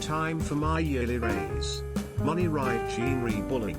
time for my yearly raise. Money right Gene Rebulling.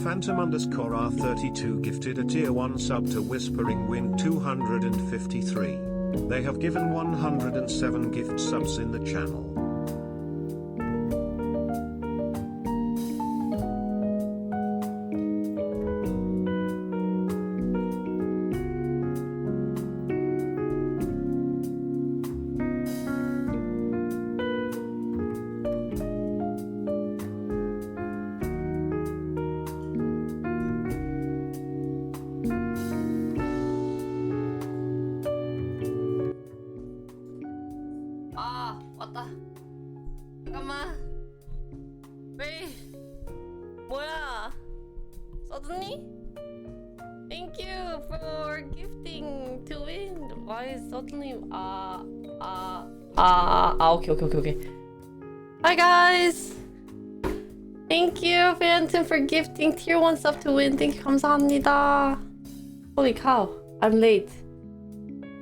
Phantom underscore R32 gifted a tier 1 sub to Whispering Wind 253. They have given 107 gift subs in the channel. 아, 왔다. 잠깐만. 왜? 뭐야? Suddenly? Thank you for gifting to win. Why suddenly? Okay. Hi guys. Thank you, Phantom, for gifting tier 1 sub to win. Thank you, 감사합니다. Holy cow, I'm late.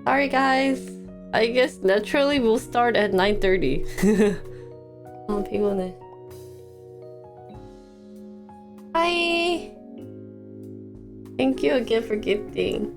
Sorry guys. I guess naturally we'll start at 9:30. 피곤해. Hi. Thank you again for gifting.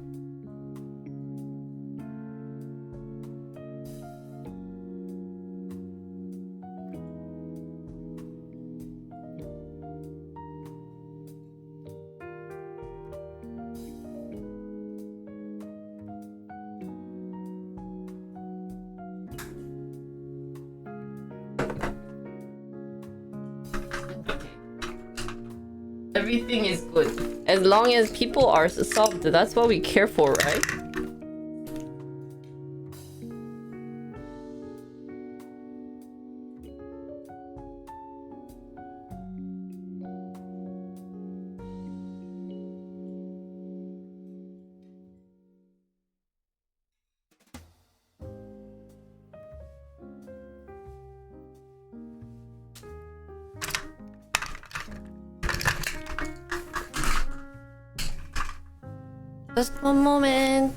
Everything is good. As long as people are subbed, that's what we care for, right? Just one moment.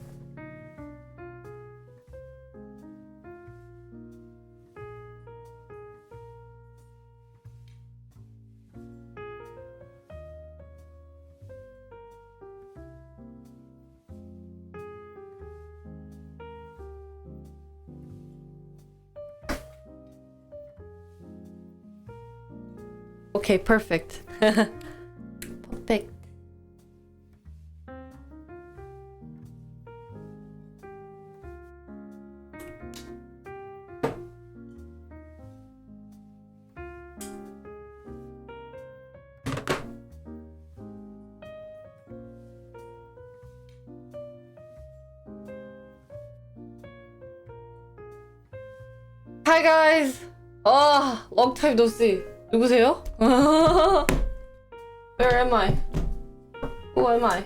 Okay, perfect. Perfect. Hi guys. Long time no see. 누구세요? Where am I? Who am I?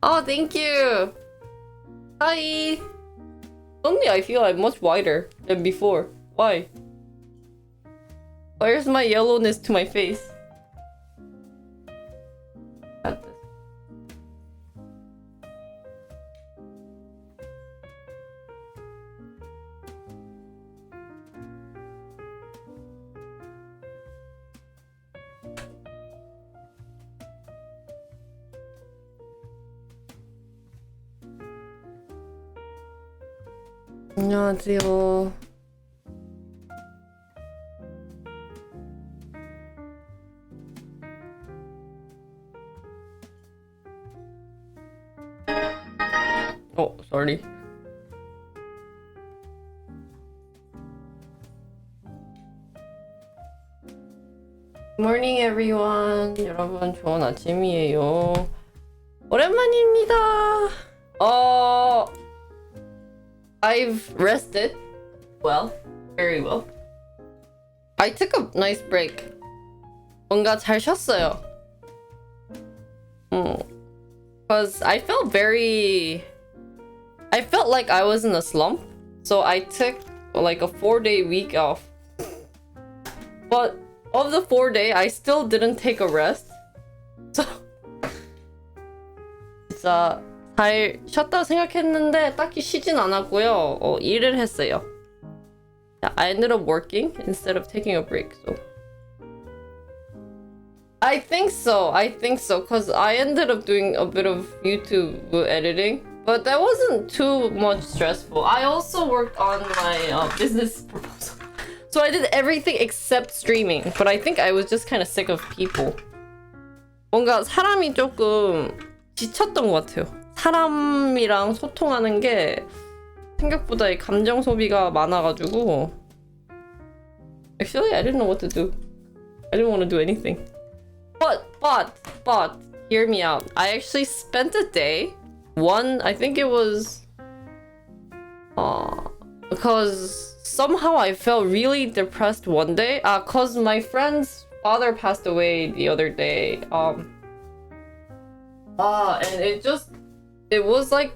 Oh, thank you. Hi. Suddenly I feel I'm much whiter than before. Why? Where's my yellowness to my face? Got this. 안녕하세요. Oh, sorry. Good morning, everyone. 여러분, 좋은 아침이에요. 오랜만입니다. I've rested well, very well. I took a nice break. 뭔가 잘 쉬었어요. Cause I felt like I was in a slump. So I took like a 4-day week off. But of the 4-day, I still didn't take a rest. So 진짜 잘 쉬었다고 생각했는데 딱히 쉬진 않았고요. 일을 했어요. I ended up working instead of taking a break. So I think so. Cause I ended up doing a bit of YouTube editing, but that wasn't too much stressful. I also worked on my business proposal. So I did everything except streaming. But I think I was just kind of sick of people. 뭔가 사람이 조금 지쳤던 것 같아요. 사람이랑 소통하는 게 생각보다 이 감정 소비가 많아가지고 Actually, I didn't know what to do. I didn't want to do anything. But hear me out. I actually spent a day. I think it was because somehow I felt really depressed one day. Cause my friend's father passed away the other day. And it was like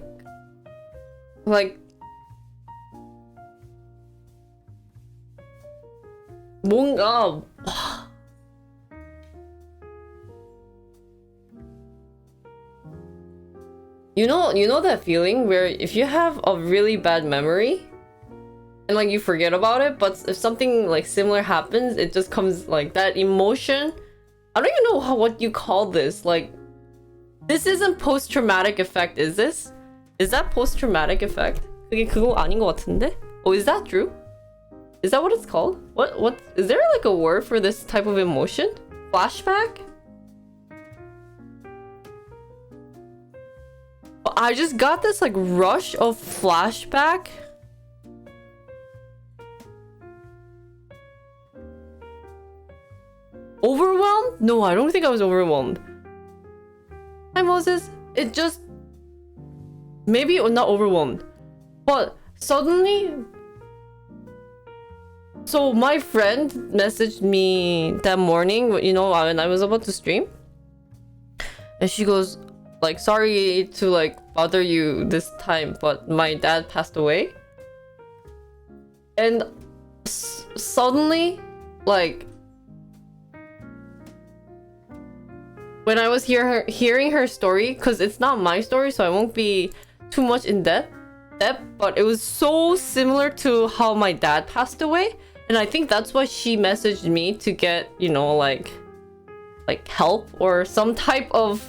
뭔가 you know that feeling where if you have a really bad memory and like you forget about it, but if something like similar happens, it just comes like that emotion. I don't even know what you call this. Like, this isn't post-traumatic effect, is this? Is that post-traumatic effect? 그게 그거 아닌 것 같은데? Oh, is that true? Is that what it's called? What is there like a word for this type of emotion? Flashback? I just got this like rush of flashback. No, I don't think I was overwhelmed. Hi, Moses. It just... Maybe not overwhelmed. But suddenly... So my friend messaged me that morning, you know, when I was about to stream. And she goes, like, sorry to, like, bother you this time, but my dad passed away. And suddenly, like, when I was hearing her story, because it's not my story, so I won't be too much in depth, but it was so similar to how my dad passed away. And I think that's why she messaged me to get, you know, like help or some type of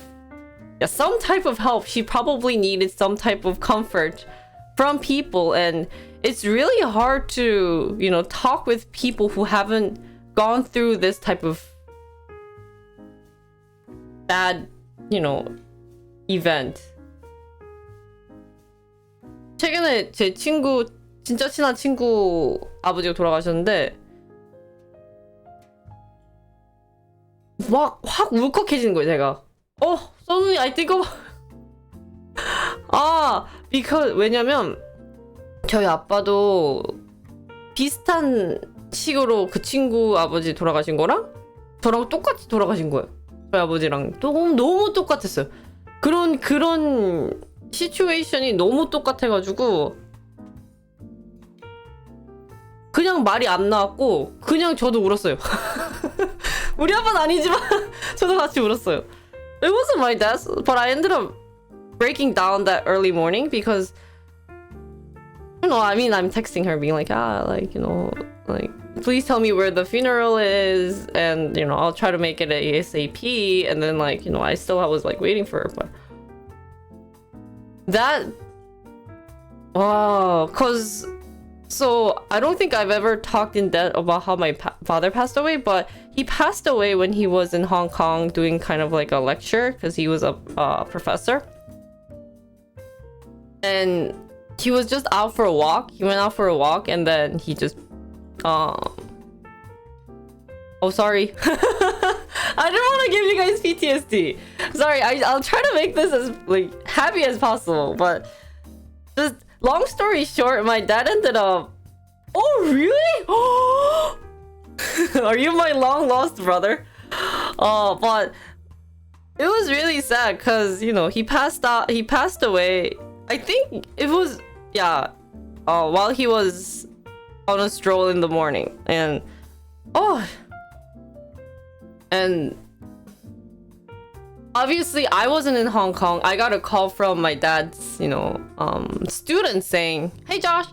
help. She probably needed some type of comfort from people. And it's really hard to, you know, talk with people who haven't gone through this type of bad, you know, event. 최근에 제 친구, 진짜 친한 친구 아버지가 돌아가셨는데 막 확 울컥해지는 거예요, 제가. Suddenly I think of because 왜냐면 저희 아빠도 비슷한 식으로 그 친구 아버지 돌아가신 거랑 저랑 똑같이 돌아가신 거예요. 저희 아버지랑 너무 똑같았어요. 그런 시츄에이션이 너무 똑같아가지고 그냥 말이 안 나왔고 그냥 저도 울었어요. 우리 아빠는 아니지만 저도 같이 울었어요. It wasn't my dad, but I ended up breaking down that early morning because, you know, I mean, I'm texting her being like, like, you know, like, please tell me where the funeral is, and, you know, I'll try to make it ASAP. And then, like, you know, I was like waiting for her, but that, cause so I don't think I've ever talked in depth about how my father passed away, but he passed away when he was in Hong Kong doing kind of like a lecture because he was a professor. And he was just out for a walk. He went out for a walk and then he just oh, sorry. I didn't want to give you guys PTSD. Sorry, I'll try to make this as like happy as possible, but just long story short, my dad ended up... Oh, really? Are you my long lost brother? But it was really sad because, you know, he passed away. I think it was, while he was on a stroll in the morning. And obviously I wasn't in Hong Kong. I got a call from my dad's, you know, student saying, hey Josh,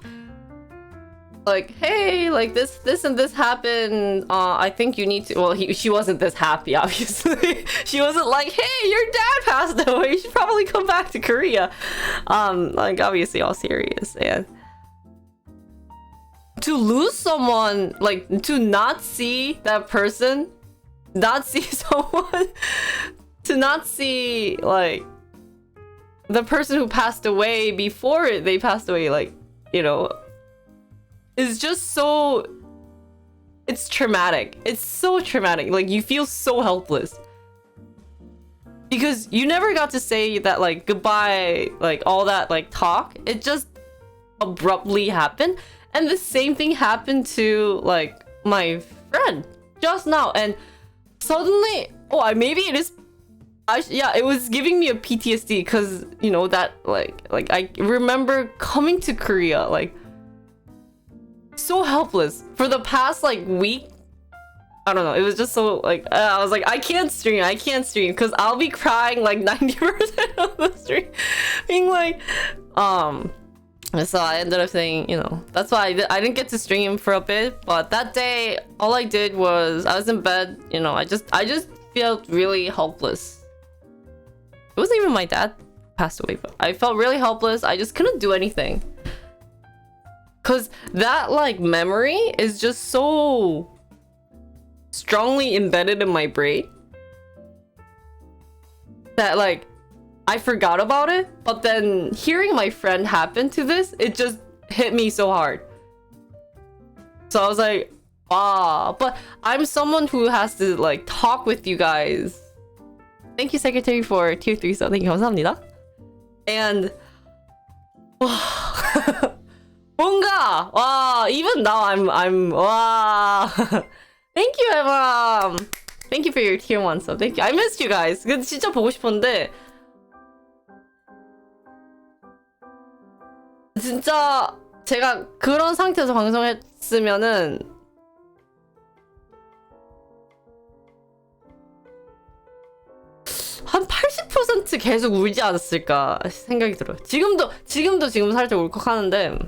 like, hey, like this and this happened. I think you need to, well, she wasn't this happy, obviously. She wasn't like, hey, your dad passed away, you should probably come back to Korea. Like, obviously all serious. And to lose someone, like, to not see that person, not see someone, to not see, like, the person who passed away before they passed away, like, you know, is just so... It's traumatic. It's so traumatic. Like, you feel so helpless. Because you never got to say that, like, goodbye, like, all that, like, talk. It just abruptly happened. And the same thing happened to, like, my friend just now. And suddenly, maybe it is... it was giving me a PTSD because, you know, that, like I remember coming to Korea, like, so helpless for the past, like, week. I don't know, it was just so, like, I was like, I can't stream because I'll be crying, like, 90% of the stream. Being like, so I ended up saying, you know, that's why I didn't get to stream for a bit. But that day, all I did was, I was in bed, you know, I just felt really helpless. It wasn't even my dad who passed away, but I felt really helpless. I just couldn't do anything. Cause that, like, memory is just so strongly embedded in my brain that, like, I forgot about it. But then hearing my friend happen to this, it just hit me so hard. So I was like, But I'm someone who has to like talk with you guys. Thank you, Secretary, for tier 3 sub. Thank you, 감사합니다. And 뭔가 even now I'm Thank you, Emma. Thank you for your tier 1 sub. Thank you. I missed you guys. 근데 진짜 보고 싶었는데 진짜 제가 그런 상태에서 방송했으면은 한 80% 계속 울지 않았을까 생각이 들어요. 지금도 살짝 울컥하는데.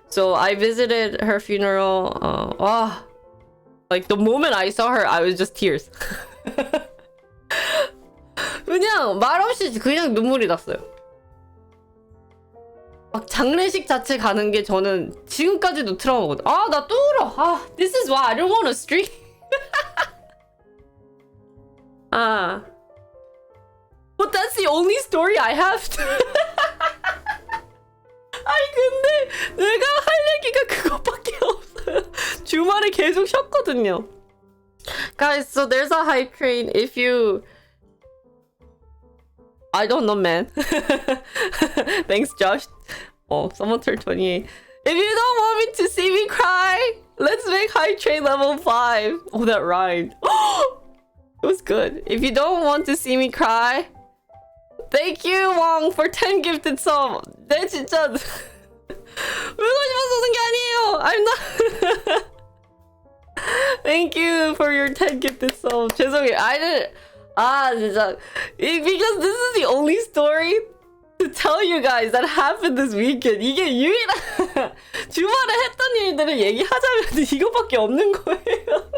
So I visited her funeral. Like the moment I saw her, I was just tears. 그냥 말없이 그냥 눈물이 났어요. 막 장례식 자체 가는 게 저는 지금까지도 트라우마거든. 나 또 울어. This is why I don't want to stream. But that's the only story I have. 아니 근데 내가 할 얘기가 그것밖에 없어요. 주말에 계속 쉬었거든요. Guys, so there's a hype train. If you I don't know, man. Thanks, Josh. Someone turned 28. If you don't want me to see me cry, let's make hype train level 5. Oh, that rhymed. It was good. If you don't want to see me cry, thank you, Wong, for 10 gifted sub. 네, 진짜. 울고 싶어서 쓴 게 아니에요. I'm not. Thank you for your 10 gifted sub. 죄송해요. I didn't. 진짜. Because this is the only story to tell you guys that happened this weekend. 이게 유일한. 주말에 했던 일들을 얘기하자면 이거밖에 없는 거예요.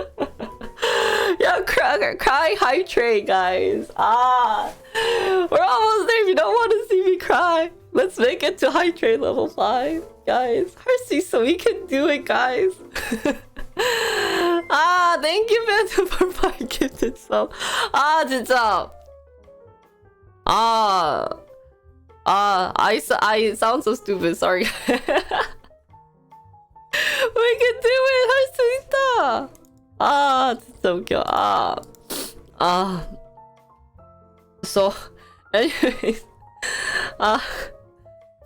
Yeah, cry hype train, guys. We're almost there. If you don't want to see me cry, let's make it to hype train level 5, guys. 할 수 있어. We can do it, guys. Thank you, Phantom, for 5 gifted sub. 진짜. I sound so stupid. Sorry. We can do it. 할 수 있다. 진짜 웃겨. So, anyways,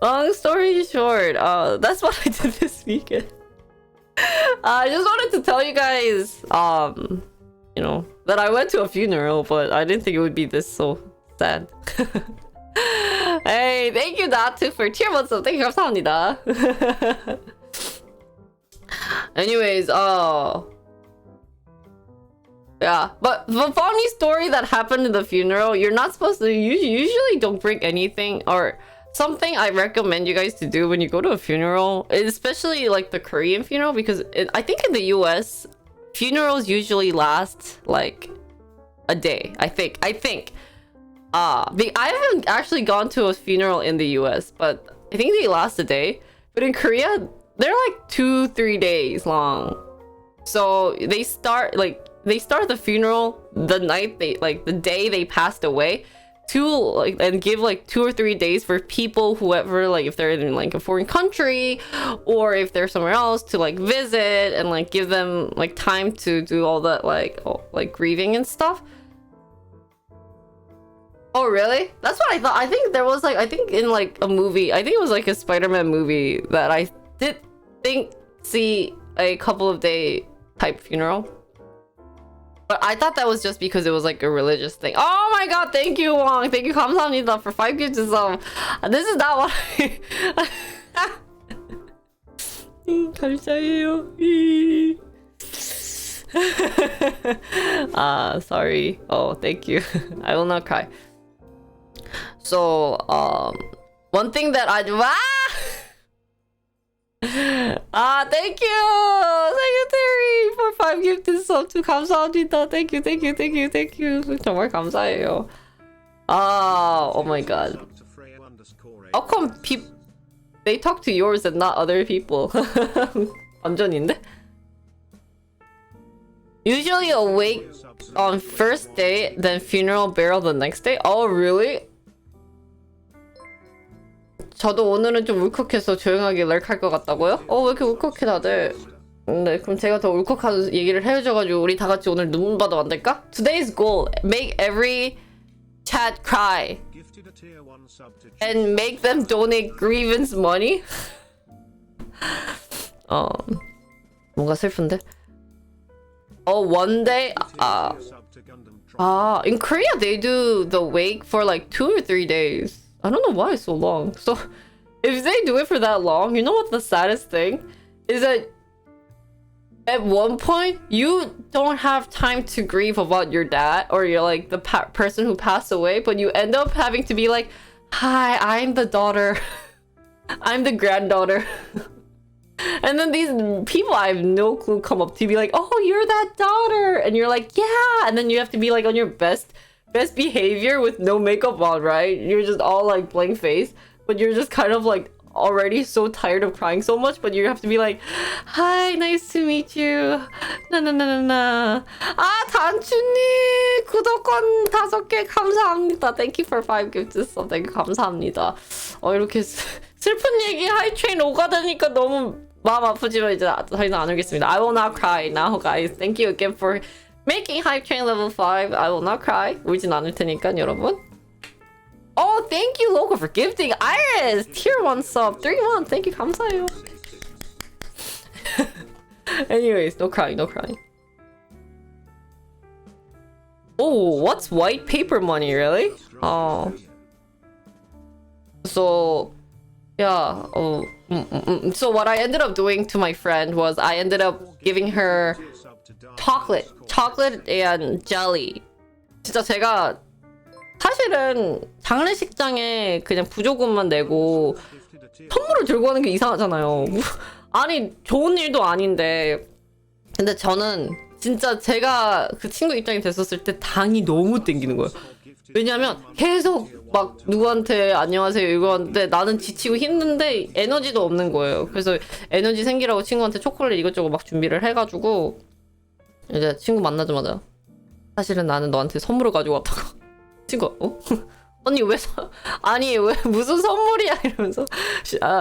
long story short, that's what I did this weekend. I just wanted to tell you guys, that I went to a funeral, but I didn't think it would be this so sad. Hey, thank you, Natu, for tier 1 sub. Thank you, 감사합니다. Anyways, yeah, but the funny story that happened in the funeral, you're not supposed to, you usually don't bring anything, or something I recommend you guys to do when you go to a funeral, especially like the Korean funeral, because I think in the US, funerals usually last like a day, I think. I haven't actually gone to a funeral in the US, but I think they last a day. But in Korea, they're like 2-3 days long. So they start the funeral the night the day they passed away, and give like 2 or 3 days for people, whoever, like if they're in like a foreign country or if they're somewhere else, to like visit and like give them like time to do all that like grieving and stuff. Oh really? That's what I thought. I think there was like, I think in like a movie, I think it was like a Spider-Man movie that I did see a couple of day type funeral. But I thought that was just because it was like a religious thing. Oh my god, thank you, Wong. Thank you, 감사합니다, for 5 gifts of sub. This is not what I... 감사해요. Sorry. Oh, thank you. I will not cry. So, one thing that I do... thank you, Secretary, for 5 gifted sub to 감사합니다. Thank you. 정말 감사해요. Oh my god. How come they talk to yours and not other people? 완전인데? Usually awake on first day, then funeral burial the next day. Oh really? 저도 오늘은 좀 울컥해서 조용하게 렉할 것 같다고요? 왜 이렇게 울컥해 다들? 네, 그럼 제가 더 울컥한 얘기를 해줘가지고 우리 다 같이 오늘 눈물 받아 만들까? Today's goal: make every chat cry and make them donate grievance money. 뭔가 슬픈데? One day. In Korea they do the wake for like 2 or 3 days. I don't know why it's so long. So if they do it for that long, you know what the saddest thing is that at one point you don't have time to grieve about your dad or you're like the person who passed away, but you end up having to be like, hi, I'm the daughter. I'm the granddaughter. And then these people I have no clue come up to be like, oh, you're that daughter, and you're like, yeah, and then you have to be like on your best behavior with no makeup on, right? You're just all like blank face, but you're just kind of like already so tired of crying so much, but you have to be like, hi, nice to meet you. 나나나나나. 단추님 구독권 5개 감사합니다. Thank you for 5 gifts. Thank you, 감사합니다. 이렇게 슬픈 얘기 하이트레인 오가다니까 너무 마음 아프지만 이제 더 이상 안 울겠습니다. I will not cry now, guys. Thank you again for making 하이트레인 level 5. I will not cry. 울진 않을 테니까 여러분. Thank you, Loco, for gifting. Iris, tier 1 sub. 3-1. Thank you, 감사해요. Anyways, no crying, no crying. What's white paper money, really? So, yeah. So what I ended up doing to my friend was I ended up giving her chocolate and jelly. 진짜 제가 사실은 장례식장에 그냥 부조금만 내고 선물을 들고 가는 게 이상하잖아요. 아니, 좋은 일도 아닌데. 근데 저는 진짜 제가 그 친구 입장이 됐었을 때 당이 너무 땡기는 거예요. 왜냐면 계속 막 누구한테 안녕하세요 이거 하는데 나는 지치고 힘든데 에너지도 없는 거예요. 그래서 에너지 생기라고 친구한테 초콜릿 이것저것 막 준비를 해가지고 이제 친구 만나자마자 사실은 나는 너한테 선물을 가지고 왔다고. 친구 언니 왜 아니 왜 무슨 선물이야 이러면서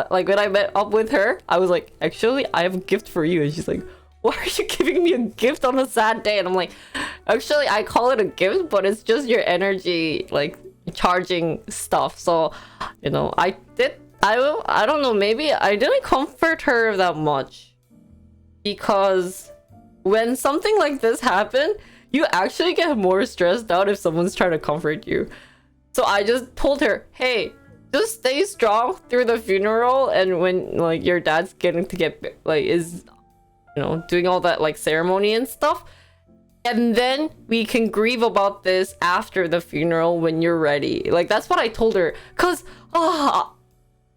like when I met up with her I was like actually I have a gift for you, and she's like, why are you giving me a gift on a sad day? And I'm like, actually I call it a gift, but it's just your energy like charging stuff. So you know, I don't know, maybe I didn't comfort her that much because when something like this happened, you actually get more stressed out if someone's trying to comfort you. So I just told her, hey, just stay strong through the funeral, and when like your dad's getting to get like is, you know, doing all that like ceremony and stuff, and then we can grieve about this after the funeral when you're ready. Like that's what I told her, cause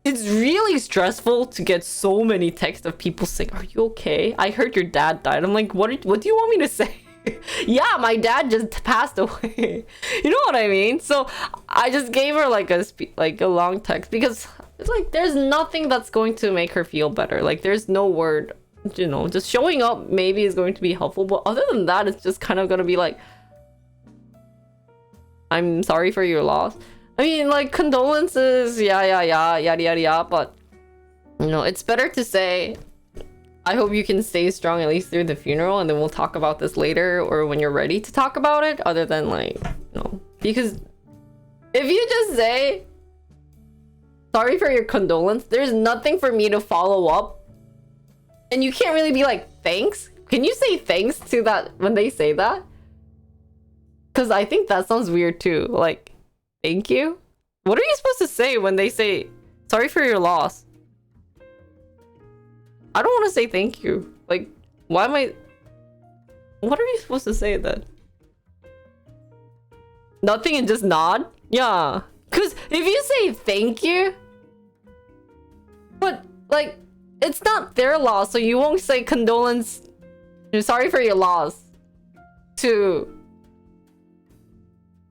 it's really stressful to get so many texts of people saying, are you okay? I heard your dad died. I'm like, what do you want me to say? Yeah, my dad just passed away. You know what I mean? So I just gave her like a long text because it's like there's nothing that's going to make her feel better. Like there's no word, you know, just showing up maybe is going to be helpful, but other than that, it's just kind of gonna be like, I'm sorry for your loss. I mean, like condolences, yada yada yada, but you know, it's better to say, I hope you can stay strong at least through the funeral, and then we'll talk about this later or when you're ready to talk about it, other than like, you know, because if you just say sorry for your condolence, there's nothing for me to follow up, and you can't really be like thanks. Can you say thanks to that when they say that? Because I think that sounds weird too. Like, thank you? What are you supposed to say when they say sorry for your loss? I don't want to say thank you. Like, why am I... What are you supposed to say then? Nothing and just nod? Yeah. Because if you say thank you... But, like, it's not their loss, so you won't say condolence... Sorry for your loss to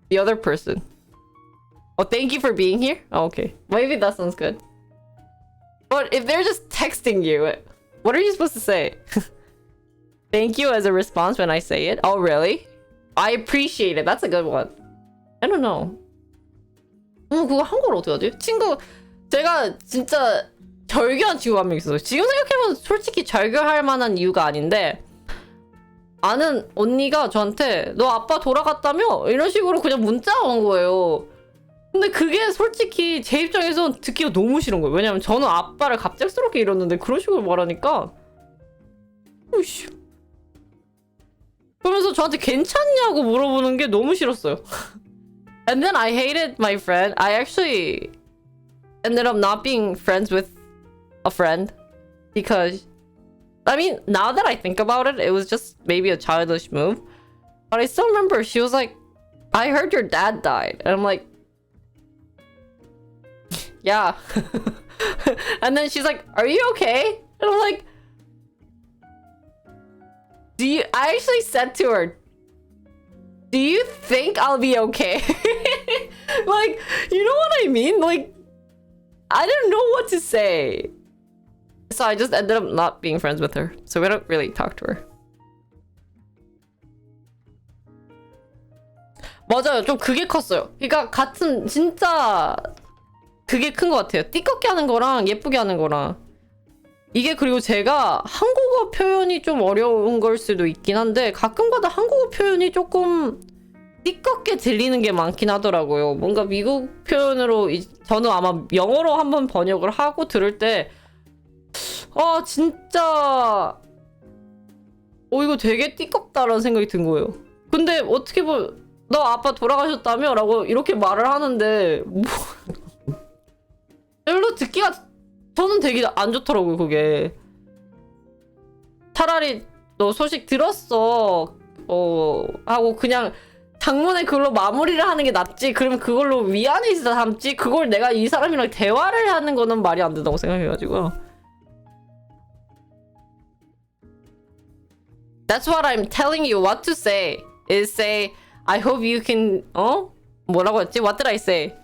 the other person. Oh, thank you for being here? Oh, okay. Maybe that sounds good. But if they're just texting you, what are you supposed to say? Thank you as a response when I say it? Oh, really? I appreciate it. That's a good one. I don't know. 그거 한국어로 어떻게 하지? 친구, 제가 진짜 절교한 친구가 한 명 있어요. 지금 생각해보면 솔직히 절교할 만한 이유가 아닌데, 아는 언니가 저한테 너 아빠 돌아갔다며? 이런 식으로 그냥 문자가 온 거예요. 근데 그게 솔직히 제 입장에선 듣기가 너무 싫은 거예요. 왜냐면 저는 아빠를 갑작스럽게 잃었는데 그런 식으로 말하니까 오이씨. 그러면서 저한테 괜찮냐고 물어보는 게 너무 싫었어요. And then I hated my friend. I actually ended up not being friends with a friend because I mean, now that I think about it, it was just maybe a childish move. But I still remember she was like, I heard your dad died. And I'm like, yeah. And then she's like, are you okay? And I'm like, I actually said to her, do you think I'll be okay? Like, you know what I mean? Like, I didn't know what to say. So I just ended up not being friends with her. So we don't really talk to her. 맞아요. 좀 그게 컸어요. 그러니까 같은 진짜 그게 큰 것 같아요. 띠껍게 하는 거랑 예쁘게 하는 거랑. 이게 그리고 제가 한국어 표현이 좀 어려운 걸 수도 있긴 한데 가끔가다 한국어 표현이 조금 띠껍게 들리는 게 많긴 하더라고요. 뭔가 미국 표현으로 저는 아마 영어로 한번 번역을 하고 들을 때 진짜 이거 되게 띠껍다라는 생각이 든 거예요. 근데 어떻게 보면 너 아빠 돌아가셨다며? 라고 이렇게 말을 하는데 뭐 별로 듣기가 저는 되게 안 좋더라고요. 그게 차라리 너 소식 들었어 하고 그냥 장문의 글로 마무리를 하는 게 낫지. 그러면 그걸로 위안이 있어 담지. 그걸 내가 이 사람이랑 대화를 하는 거는 말이 안 된다고 생각해가지고. That's what I'm telling you what to say. Is say, I hope you can, 뭐라고 했지? What did I say?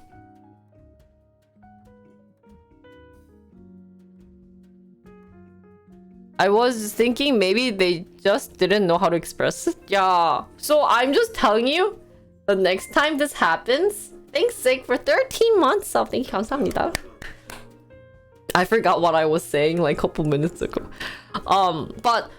I was thinking maybe they just didn't know how to express it. Yeah. So I'm just telling you, the next time this happens, thanks Sig for 13 months. So thank you, 감사합니다. I forgot what I was saying like a couple minutes ago. But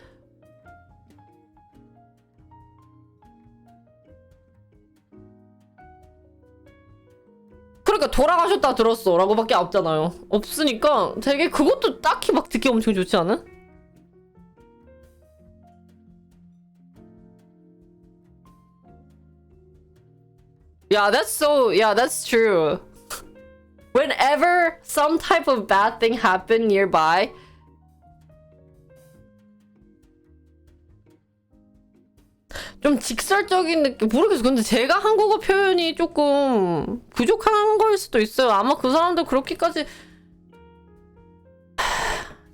그러니까 돌아가셨다 들었어 라고 밖에 없잖아요. 없으니까 되게 그것도 딱히 막 듣기 엄청 좋지 않아? Yeah, that's true. Whenever some type of bad thing happened nearby, 좀 직설적인 느낌 모르겠어. 근데 제가 한국어 표현이 조금 부족한 걸 수도 있어요. 아마 그 사람도 그렇게까지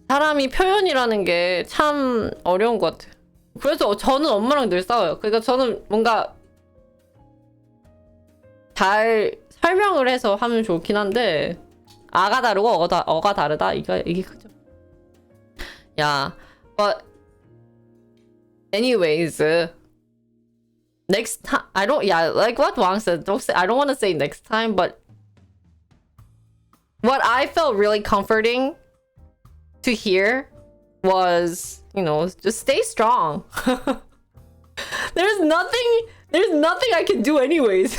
사람이 표현이라는 게 참 어려운 것 같아요. 그래서 저는 엄마랑 늘 싸워요. 그러니까 저는 뭔가 잘 설명을 해서 하면 좋긴 한데 아가 다르고 어가 다르다. 이게 크죠. Yeah, but anyways. Next time, like what Wang said, I don't want to say next time, but what I felt really comforting to hear was, just stay strong. There's nothing I can do anyways.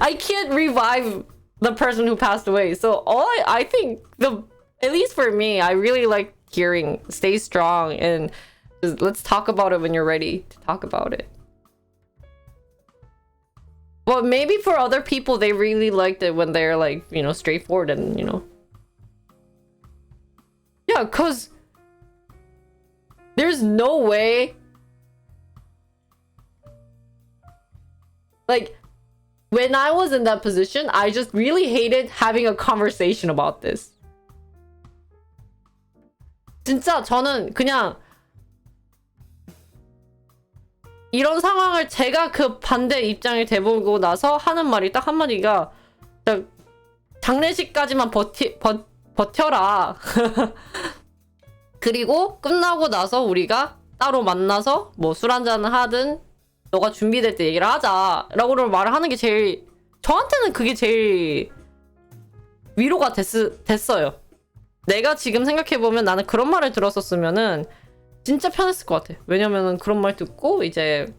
I can't revive the person who passed away. So I think at least for me, I really like hearing stay strong and just, let's talk about it when you're ready to talk about it. Well, maybe for other people, they really liked it when they're like, straightforward and, Yeah, because there's no way. Like, when I was in that position, I just really hated having a conversation about this. 진짜 저는 그냥 이런 상황을 제가 그 반대 입장이 돼보고 나서 하는 말이 딱 한마디가 장례식까지만 버텨라. 그리고 끝나고 나서 우리가 따로 만나서 뭐 술 한잔을 하든 너가 준비될 때 얘기를 하자 라고 말을 하는 게 제일 저한테는 그게 제일 위로가 됐어요. 내가 지금 생각해보면 나는 그런 말을 들었었으면은 진짜 편했을 것 같아. 왜냐면은 그런 말 듣고 이제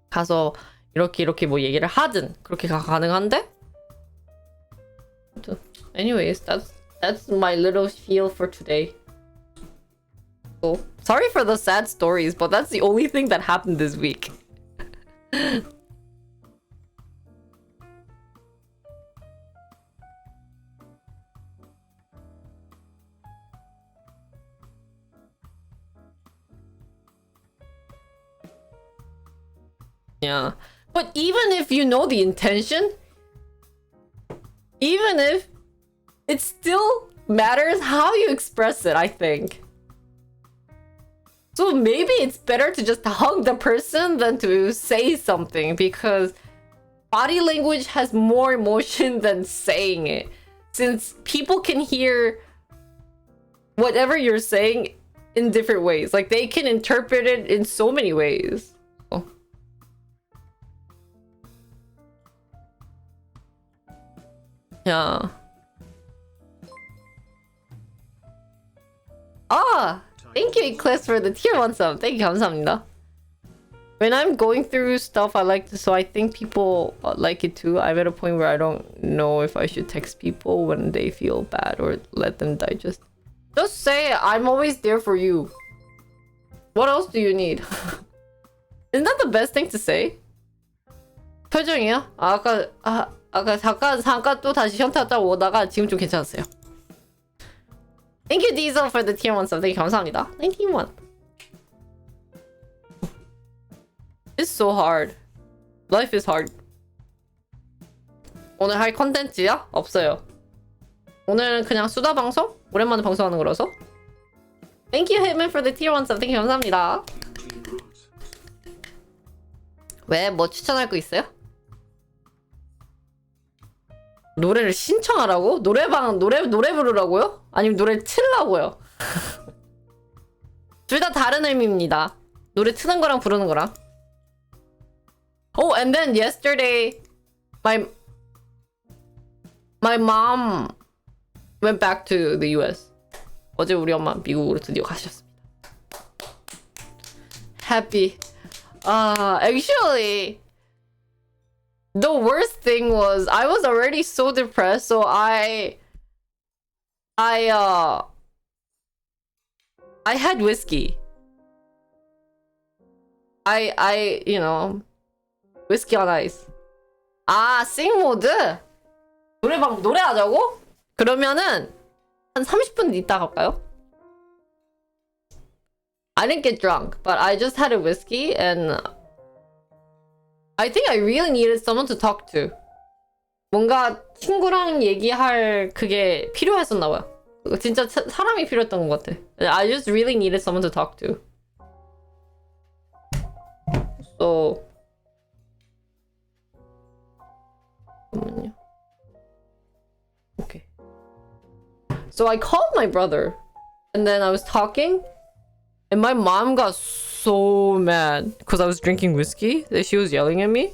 가서 이렇게 뭐 얘기를 하든 그렇게 가능한데? Anyways, that's my little feel for today. So, sorry for the sad stories, but that's the only thing that happened this week. Yeah. But even if you know the intention, even if it still matters how you express it, I think. So maybe it's better to just hug the person than to say something, because body language has more emotion than saying it. Since people can hear whatever you're saying in different ways. Like they can interpret it in so many ways. Yeah. Thank you, Eclipse, for the tier 1 sub. Thank you, 감사합니다. When I'm going through stuff, I like to, so I think people like it too. I'm at a point where I don't know if I should text people when they feel bad or let them digest. Just say, I'm always there for you. What else do you need? Isn't that the best thing to say? 표정이요? 아까 잠깐 또 다시 현타 딱 오다가 지금 좀 괜찮았어요. Thank you, Diesel, for the tier 1 sub. Thank you, 감사합니다. 91. It's so hard. Life is hard. 오늘 할 컨텐츠야? 없어요. 오늘은 그냥 수다 방송? 오랜만에 방송하는 거라서. Thank you, Hitman, for the tier 1 sub. Thank you, 감사합니다. 왜? 뭐 추천할 거 있어요? 노래를 신청하라고? 노래 부르라고요? 아니면 노래 틀라고요? 둘 다 다른 의미입니다. 노래 트는 거랑 부르는 거랑. Oh, and then yesterday, my mom went back to the US. 어제 우리 엄마 미국으로 드디어 가셨습니다. Happy. Actually, the worst thing was I was already so depressed, so I had whiskey. You know, whiskey on ice. 싱 모드? 노래하자고? 그러면은 한 30분 있다 갈까요? I didn't get drunk, but I just had a whiskey and I think I really needed someone to talk to. 뭔가 친구랑 얘기할 그게 필요했었나 봐요. 진짜 사람이 필요했던 것 같아. I just really needed someone to talk to. So 잠깐만요. Okay. So I called my brother and then I was talking and my mom got so mad because I was drinking whiskey that she was yelling at me.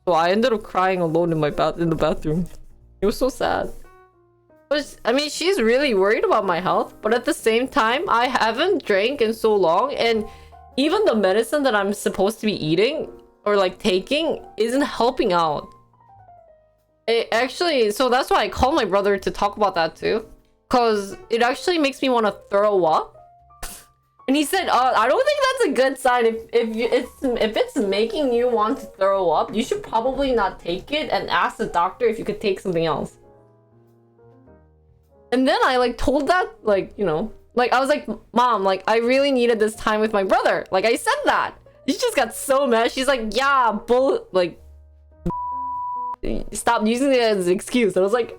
So I ended up crying alone in the bathroom. It was so sad. But, I mean, she's really worried about my health, but at the same time, I haven't drank in so long, and even the medicine that I'm supposed to be eating or like taking isn't helping out. It actually, so that's why I called my brother to talk about that too, because it actually makes me want to throw up. And he said, I don't think that's a good sign. If it's making you want to throw up, you should probably not take it and ask the doctor if you could take something else. And then I like told that, like, you know, like I was like, Mom, like I really needed this time with my brother. Like I said that. She just got so mad. She's like, yeah, like stop using it as an excuse. And I was like,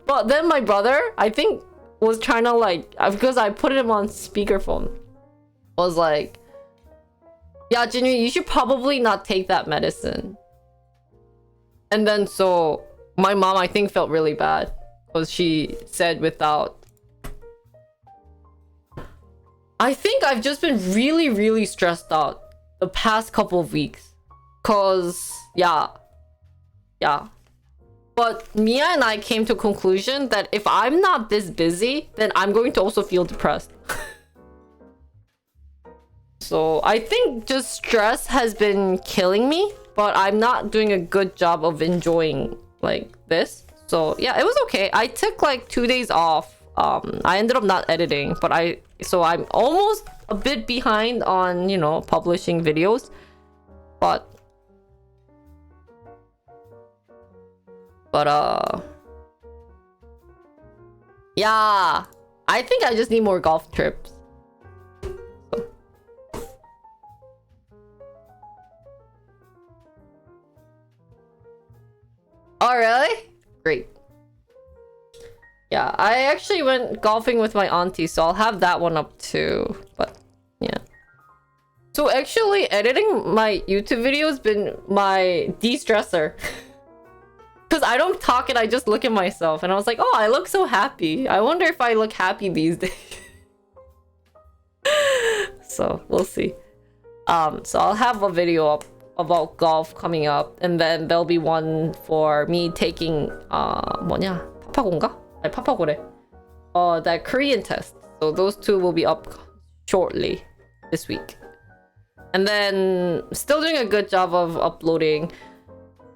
but then my brother, I think, was trying to like, because I put him on speakerphone, was like, yeah, Jinyu, you should probably not take that medicine. And then so my mom, I think, felt really bad because she said without. I think I've just been really, really stressed out the past couple of weeks. Cause yeah. But Mia and I came to a conclusion that if I'm not this busy, then I'm going to also feel depressed. So I think just stress has been killing me, but I'm not doing a good job of enjoying like this. So yeah, it was okay. I took like 2 days off. I ended up not editing, but I'm almost a bit behind on, you know, publishing videos. But yeah, I think I just need more golf trips. So. Oh, really? Great. Yeah, I actually went golfing with my auntie, so I'll have that one up too. But yeah. So actually, editing my YouTube video has been my de-stressor. Because I don't talk and I just look at myself. And I was like, oh, I look so happy. I wonder if I look happy these days. So, we'll see. So I'll have a video up about golf coming up. And then there'll be one for me taking, 뭐냐? 파파고인가? 아니, 파파고래. That Korean test. So those two will be up shortly this week. And then still doing a good job of uploading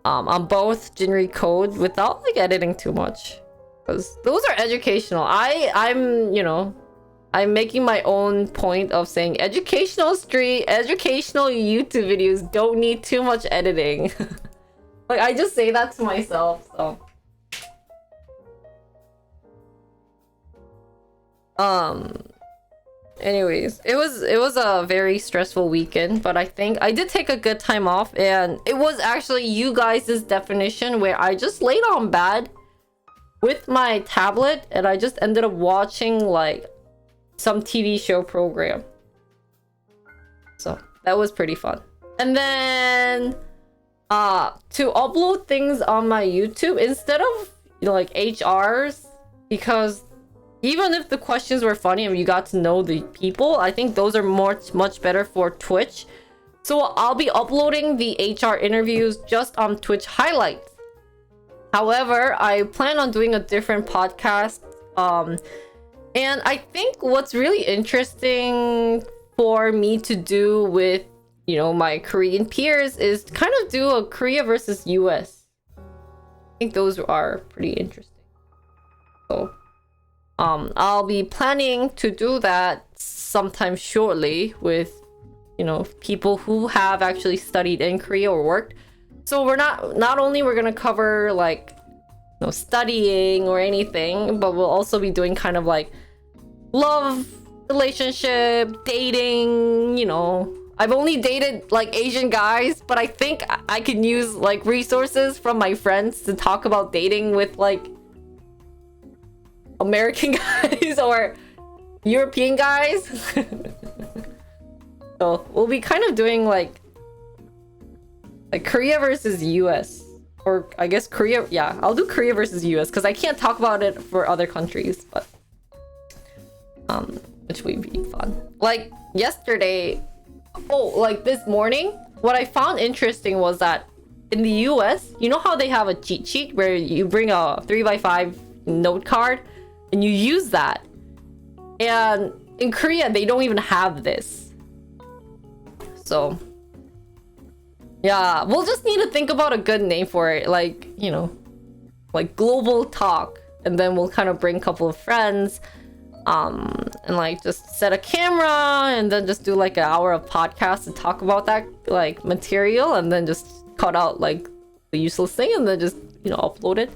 on both Jinri Code without like editing too much, because those are educational. I'm you know, I'm making my own point of saying educational YouTube videos don't need too much editing. Like I just say that to myself. So anyways, it was a very stressful weekend, but I think I did take a good time off, and it was actually you guys' definition where I just laid on bed with my tablet and I just ended up watching like some TV show program. So that was pretty fun. And then to upload things on my YouTube instead of, you know, like HRs, because even if the questions were funny and you got to know the people, I think those are much better for Twitch. So I'll be uploading the HR interviews just on Twitch highlights. However, I plan on doing a different podcast. And I think what's really interesting for me to do with, you know, my Korean peers is kind of do a Korea versus US. I think those are pretty interesting. So I'll be planning to do that sometime shortly with, you know, people who have actually studied in Korea or worked. So we're not only we're gonna cover like, you know, studying or anything, but we'll also be doing kind of like love, relationship, dating, you know. I've only dated like Asian guys, but I think I can use like resources from my friends to talk about dating with like American guys or European guys. So we'll be kind of doing like Korea versus US, or I guess Korea. Yeah, I'll do Korea versus US because I can't talk about it for other countries, but which would be fun. Like yesterday, like this morning, what I found interesting was that in the US, you know how they have a cheat sheet where you bring a 3x5 note card and you use that, and in Korea they don't even have this. So yeah, we'll just need to think about a good name for it, like, you know, like global talk, and then we'll kind of bring a couple of friends and like just set a camera and then just do like an hour of podcast to talk about that like material, and then just cut out like the useless thing and then just, you know, upload it.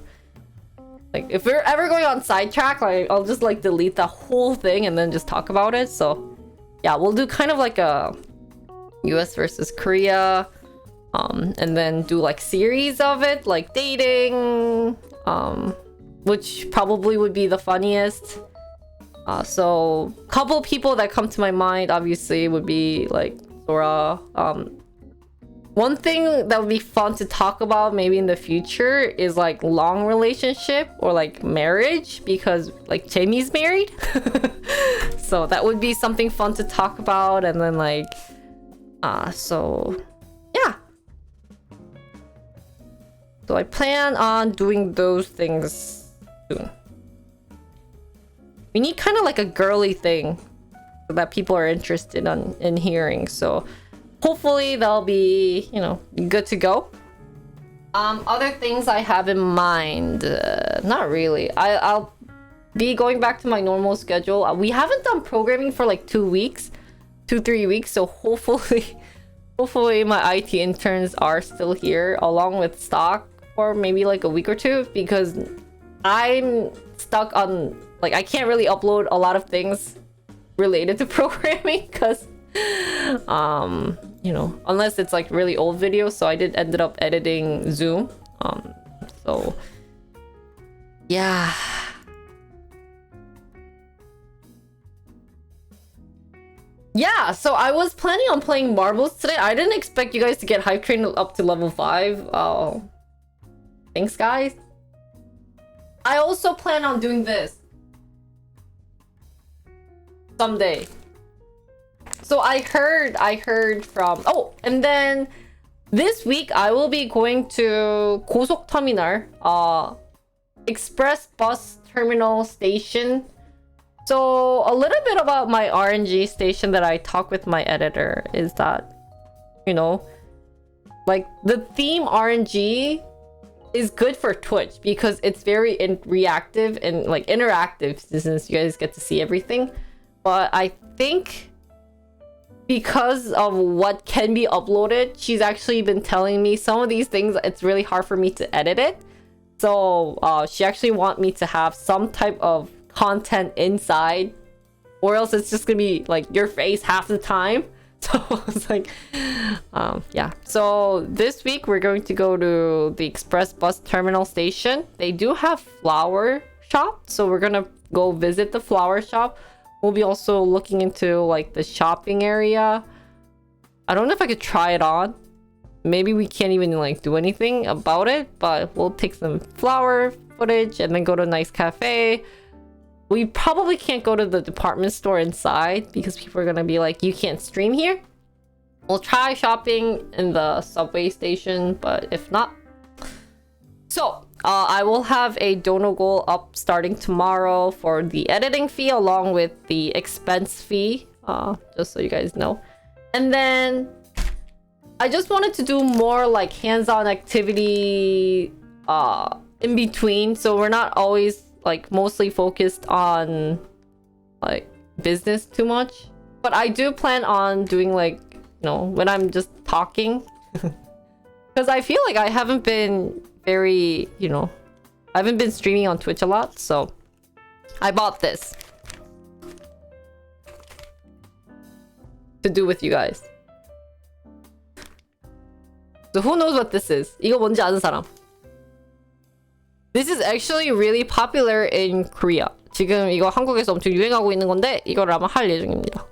Like if we're ever going on sidetrack, like I'll just like delete the whole thing and then just talk about it. So yeah, we'll do kind of like a US versus Korea, and then do like series of it, like dating, which probably would be the funniest. So couple people that come to my mind obviously would be like Zora. One thing that would be fun to talk about maybe in the future is like long relationship or like marriage, because like Jamie's married. So that would be something fun to talk about. And then like so yeah. So I plan on doing those things soon. We need kind of like a girly thing so that people are interested in hearing. So hopefully they'll be, you know, good to go. Other things I have in mind, not really. I'll be going back to my normal schedule. We haven't done programming for like 2 weeks, 3 weeks. So hopefully my IT interns are still here along with stock for maybe like a week or two, because I'm stuck on, like, I can't really upload a lot of things related to programming because you know, unless it's like really old videos. So I ended up editing Zoom. So yeah. Yeah, so I was planning on playing marbles today. I didn't expect you guys to get hype trained up to level 5. Thanks, guys. I also plan on doing this someday. So I heard from, oh, and then this week I will be going to 고속터미널, express bus terminal station. So a little bit about my RNG station that I talk with my editor is that, you know, like the theme RNG is good for Twitch because it's very reactive and like interactive, since you guys get to see everything. But I think because of what can be uploaded, she's actually been telling me some of these things, it's really hard for me to edit it. So she actually want me to have some type of content inside, or else it's just gonna be like your face half the time. So it's like yeah, so this week we're going to go to the express bus terminal station. They do have flower shop, so we're gonna go visit the flower shop. We'll be also looking into like the shopping area. I don't know if I could try it on. Maybe we can't even like do anything about it, but we'll take some flower footage and then go to a nice cafe. We probably can't go to the department store inside because people are gonna be like, you can't stream here. We'll try shopping in the subway station, but if not. So I will have a dono goal up starting tomorrow for the editing fee along with the expense fee, just so you guys know. And then I just wanted to do more like hands-on activity in between, so we're not always like mostly focused on like business too much. But I do plan on doing like, you know, when I'm just talking, because I feel like I haven't been very, you know, I haven't been streaming on Twitch a lot. So I bought this to do with you guys. So who knows what this is? 이거 뭔지 아는 사람? This is actually really popular in Korea. 지금 이거 한국에서 엄청 유행하고 있는 건데 이걸 아마 할 예정입니다.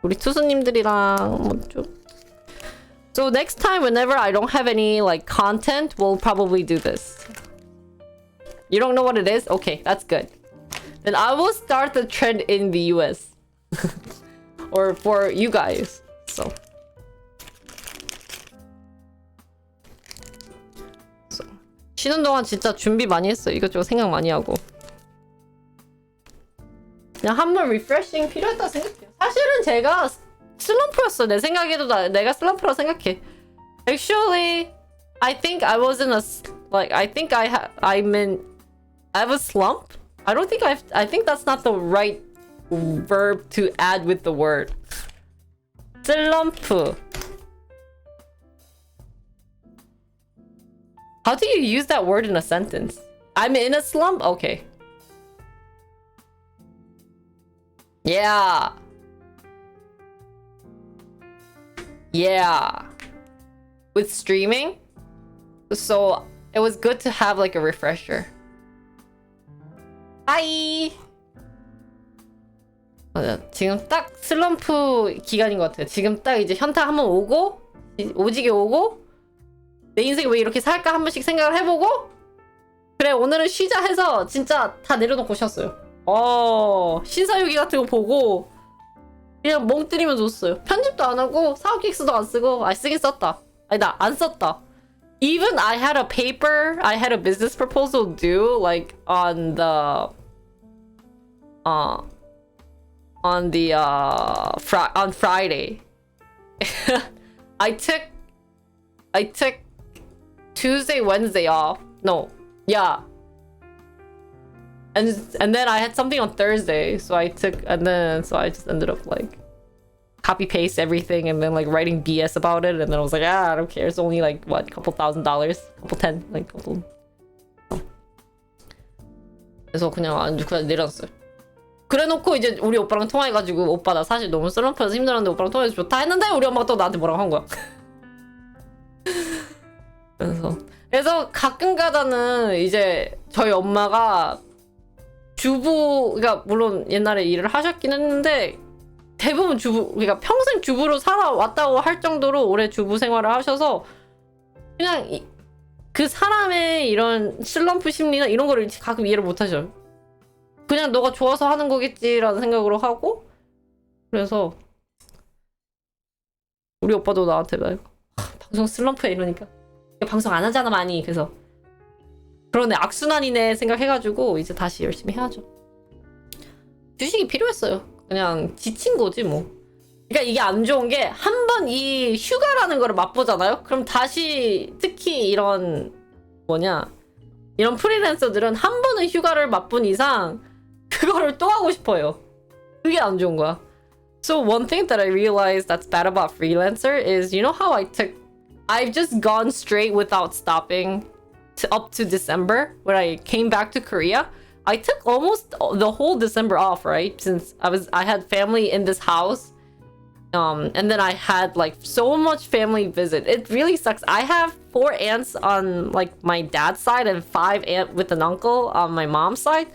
우리 투수님들이랑 뭐 좀. So next time, whenever I don't have any like content, we'll probably do this. You don't know what it is? Okay, that's good. Then I will start the trend in the US. Or for you guys. So 쉬는 동안 진짜 준비 많이 했어. 이것저것 생각 많이 하고. 그냥 한번 리프레싱 필요했다 생각해요. 사실은 제가 슬럼프였어. 내 생각에도 내가 슬럼프라고 생각해. Actually, I think I was in a like I think I have a slump. I don't think I think that's not the right verb to add with the word. 슬럼프. How do you use that word in a sentence? I'm in a slump? Okay. Yeah. Yeah. With streaming? So it was good to have like a refresher. Hi! 맞아. 지금 딱 슬럼프 기간인 것 같아요. 지금 딱 이제 현타 한번 오고, 오지게 오고, 내 인생이 왜 이렇게 살까 한 번씩 생각을 해보고, 그래 오늘은 쉬자 해서 진짜 다 내려놓고 쉬었어요. 신사유기 같은 거 보고 그냥 멍 때리면 줬어요. 편집도 안 하고 사업 킥스도 안 쓰고, 쓰긴 썼다. 아니 나 안 썼다. even I had a business proposal due like on Friday. I took Tuesday, Wednesday off. No, yeah. And then I had something on Thursday, so I just ended up like copy paste everything and then like writing BS about it, and then I was like, I don't care. It's only like what, couple $1,000, couple. 그래서 그냥 내려놨어요. 그래놓고 이제 우리 오빠랑 통화해가지고, 오빠 나 사실 너무 슬럼프여서 힘들었는데 오빠랑 통화해서 좋다 했는데 우리 엄마가 또 나한테 뭐라고 한 거야. 그래서 가끔가다는 이제 저희 엄마가 그러니까 물론 옛날에 일을 하셨긴 했는데 대부분 그러니까 평생 주부로 살아왔다고 할 정도로 오래 주부 생활을 하셔서 그냥 그 사람의 이런 슬럼프 심리나 이런 거를 가끔 이해를 못 하셔. 그냥 너가 좋아서 하는 거겠지라는 생각으로 하고, 그래서 우리 오빠도 나한테 막 방송 슬럼프야 이러니까 방송 안 하잖아 많이. 그래서 그러네, 악순환이네 생각해가지고 이제 다시 열심히 해야죠. 휴식이 필요했어요. 그냥 지친 거지 뭐. 그러니까 이게 안 좋은 게 한 번 이 휴가라는 거를 맛보잖아요? 그럼 다시 특히 이런 이런 프리랜서들은 한 번은 휴가를 맛본 이상 그거를 또 하고 싶어요. 그게 안 좋은 거야. So one thing that I realized that's bad about freelancer is, you know how I've just gone straight without stopping up to December when I came back to Korea. I took almost the whole December off, right? Since I had family in this house. And then I had like so much family visit. It really sucks. I have 4 aunts on like my dad's side and 5 aunts with an uncle on my mom's side.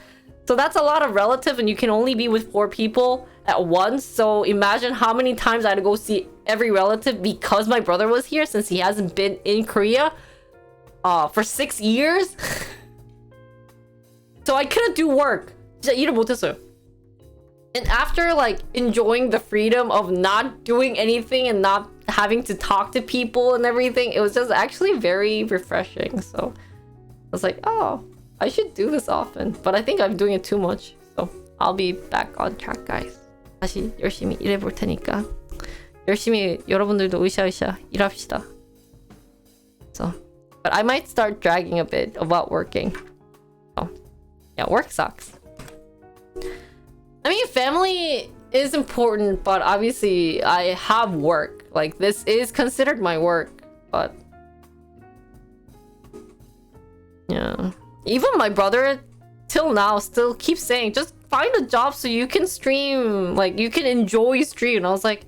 So that's a lot of relatives, and you can only be with 4 people at once. So imagine how many times I had to go see every relative because my brother was here, since he hasn't been in Korea for 6 years. So I couldn't do work. 진짜 일을 못했어요. And after like enjoying the freedom of not doing anything and not having to talk to people and everything, it was just actually very refreshing. So I was like, oh, I should do this often. But I think I'm doing it too much. So I'll be back on track, guys. 다시 열심히 일해볼 테니까 열심히 여러분들도 으쌰으쌰 일합시다. So, but I might start dragging a bit about working. Oh, yeah, work sucks. I mean, family is important, but obviously I have work. Like, this is considered my work, but yeah. Even my brother, till now, still keeps saying, just find a job so you can stream, like, you can enjoy stream. And I was like,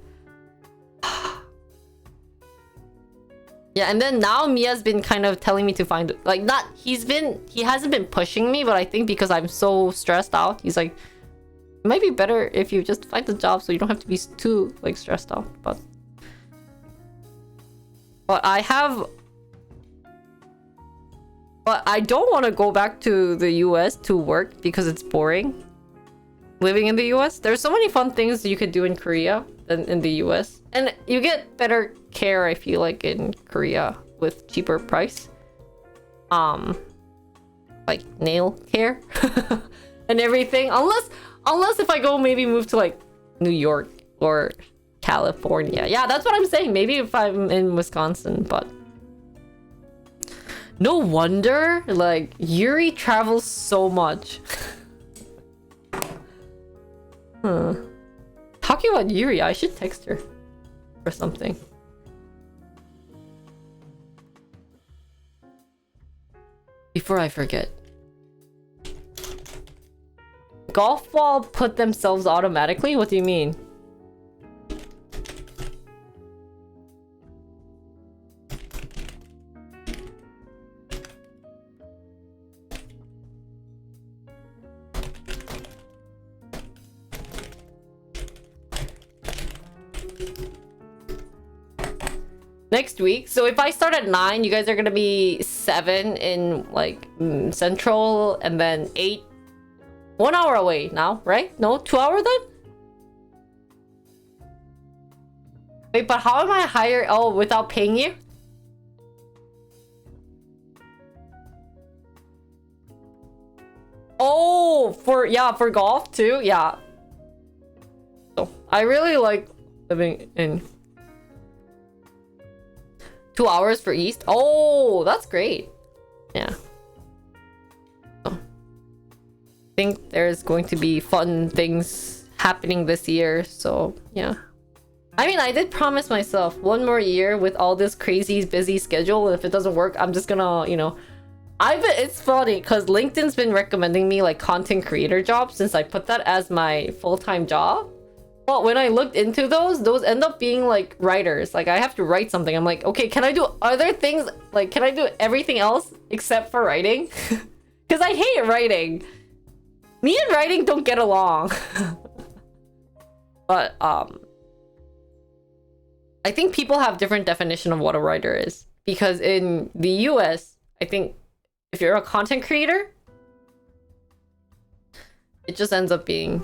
yeah. And then now Mia's been kind of telling me to find, like, he hasn't been pushing me, but I think because I'm so stressed out, he's like, it might be better if you just find a job so you don't have to be too like stressed out. But I don't want to go back to the US to work because it's boring living in the US. There's so many fun things you could do in Korea than in the US, and you get better care, I feel like, in Korea with cheaper price, like nail care and everything, unless if I go maybe move to like New York or California. Yeah, that's what I'm saying. Maybe if I'm in Wisconsin, but no wonder like Yuri travels so much. Talking about Yuri, I should text her or something. Before I forget. Golf ball put themselves automatically? What do you mean? Next week. So if I start at 9, you guys are gonna be 7 in like Central, and then 8. 1 hour away now, right? No, 2 hours then? Wait, but how am I hired? Oh, without paying you? Oh, for golf too. Yeah. So I really like living in 2 hours for East. Oh, that's great. Yeah. So, I think there's going to be fun things happening this year. So yeah. I mean, I did promise myself one more year with all this crazy busy schedule. If it doesn't work, I'm just gonna, it's funny because LinkedIn's been recommending me like content creator jobs since I put that as my full-time job. But when I looked into those end up being like writers. Like I have to write something. I'm like, okay, can I do other things? Like, can I do everything else except for writing? Because I hate writing. Me and writing don't get along. But I think people have different definition of what a writer is. Because in the US, I think if you're a content creator, it just ends up being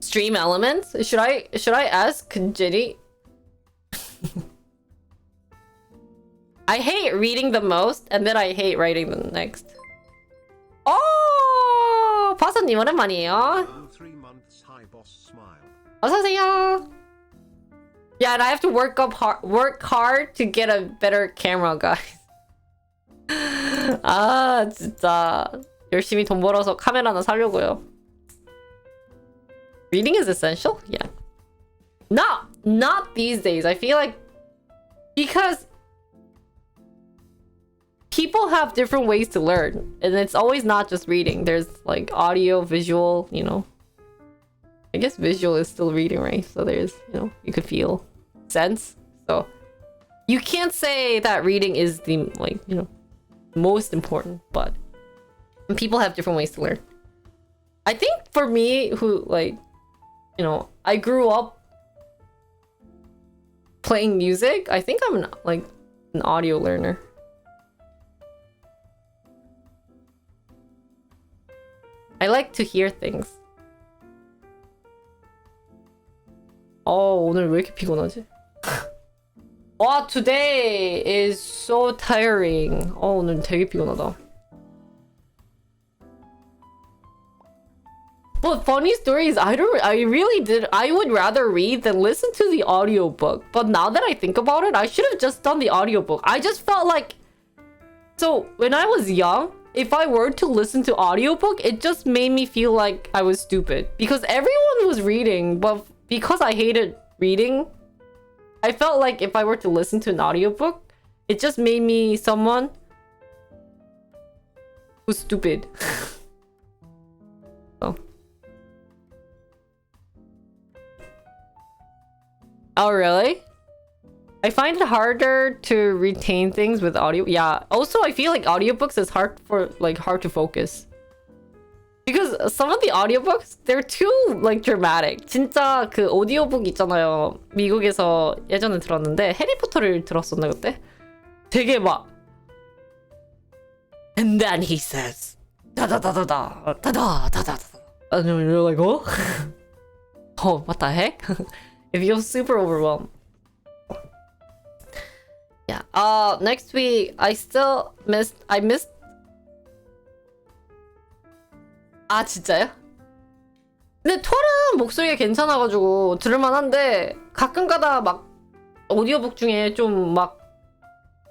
stream elements. Should I ask Jenny? I hate reading the most, and then I hate writing the next. Oh, 파서님 오랜만이에요. 3 months high boss smile. 어서오세요. Yeah, and I have to work hard to get a better camera, guys. 아, 진짜 열심히 돈 벌어서 카메라 하나 사려고요. Reading is essential? Yeah. Not these days. I feel like because people have different ways to learn, and it's always not just reading. There's like audio, visual, I guess visual is still reading, right? So there's, you could feel sense. So you can't say that reading is the most important, but people have different ways to learn. I think for me, who I grew up playing music, I think I'm an audio learner. I like to hear things. 오늘 왜 이렇게 피곤하지? 와, today is so tiring. 오늘 되게 피곤하다. But funny stories, I would rather read than listen to the audiobook. But now that I think about it, I should have just done the audiobook. I just felt like... So, when I was young, if I were to listen to audiobook, it just made me feel like I was stupid. Because everyone was reading, but because I hated reading, I felt like if I were to listen to an audiobook, it just made me someone who's stupid. So. Oh, really? I find it harder to retain things with audio. Yeah. Also, I feel like audiobooks is hard to focus. Because some of the audiobooks, they're too dramatic. 진짜 그 오디오북 있잖아요. 미국에서 예전에 들었는데 해리포터를 들었었나 그때? 되게 막 And then he says 다다다다다 다다다다다 and you're like, oh? Oh, what the heck? It feels super overwhelmed. Yeah. Next week I missed. 아, 진짜요? 근데 토르 목소리가 괜찮아가지고 들을만한데 가끔가다 막 오디오북 중에 좀 막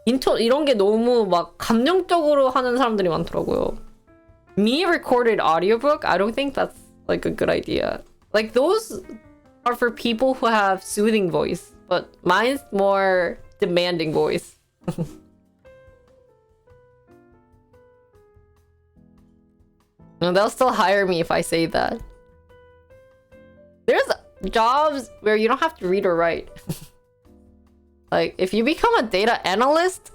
인터 이런 게 너무 막 감정적으로 하는 사람들이 많더라고요. Me recorded audiobook? I don't think that's a good idea. Those are for people who have soothing voice, but mine's more demanding voice. No, they'll still hire me if I say that. There's jobs where you don't have to read or write. If you become a data analyst,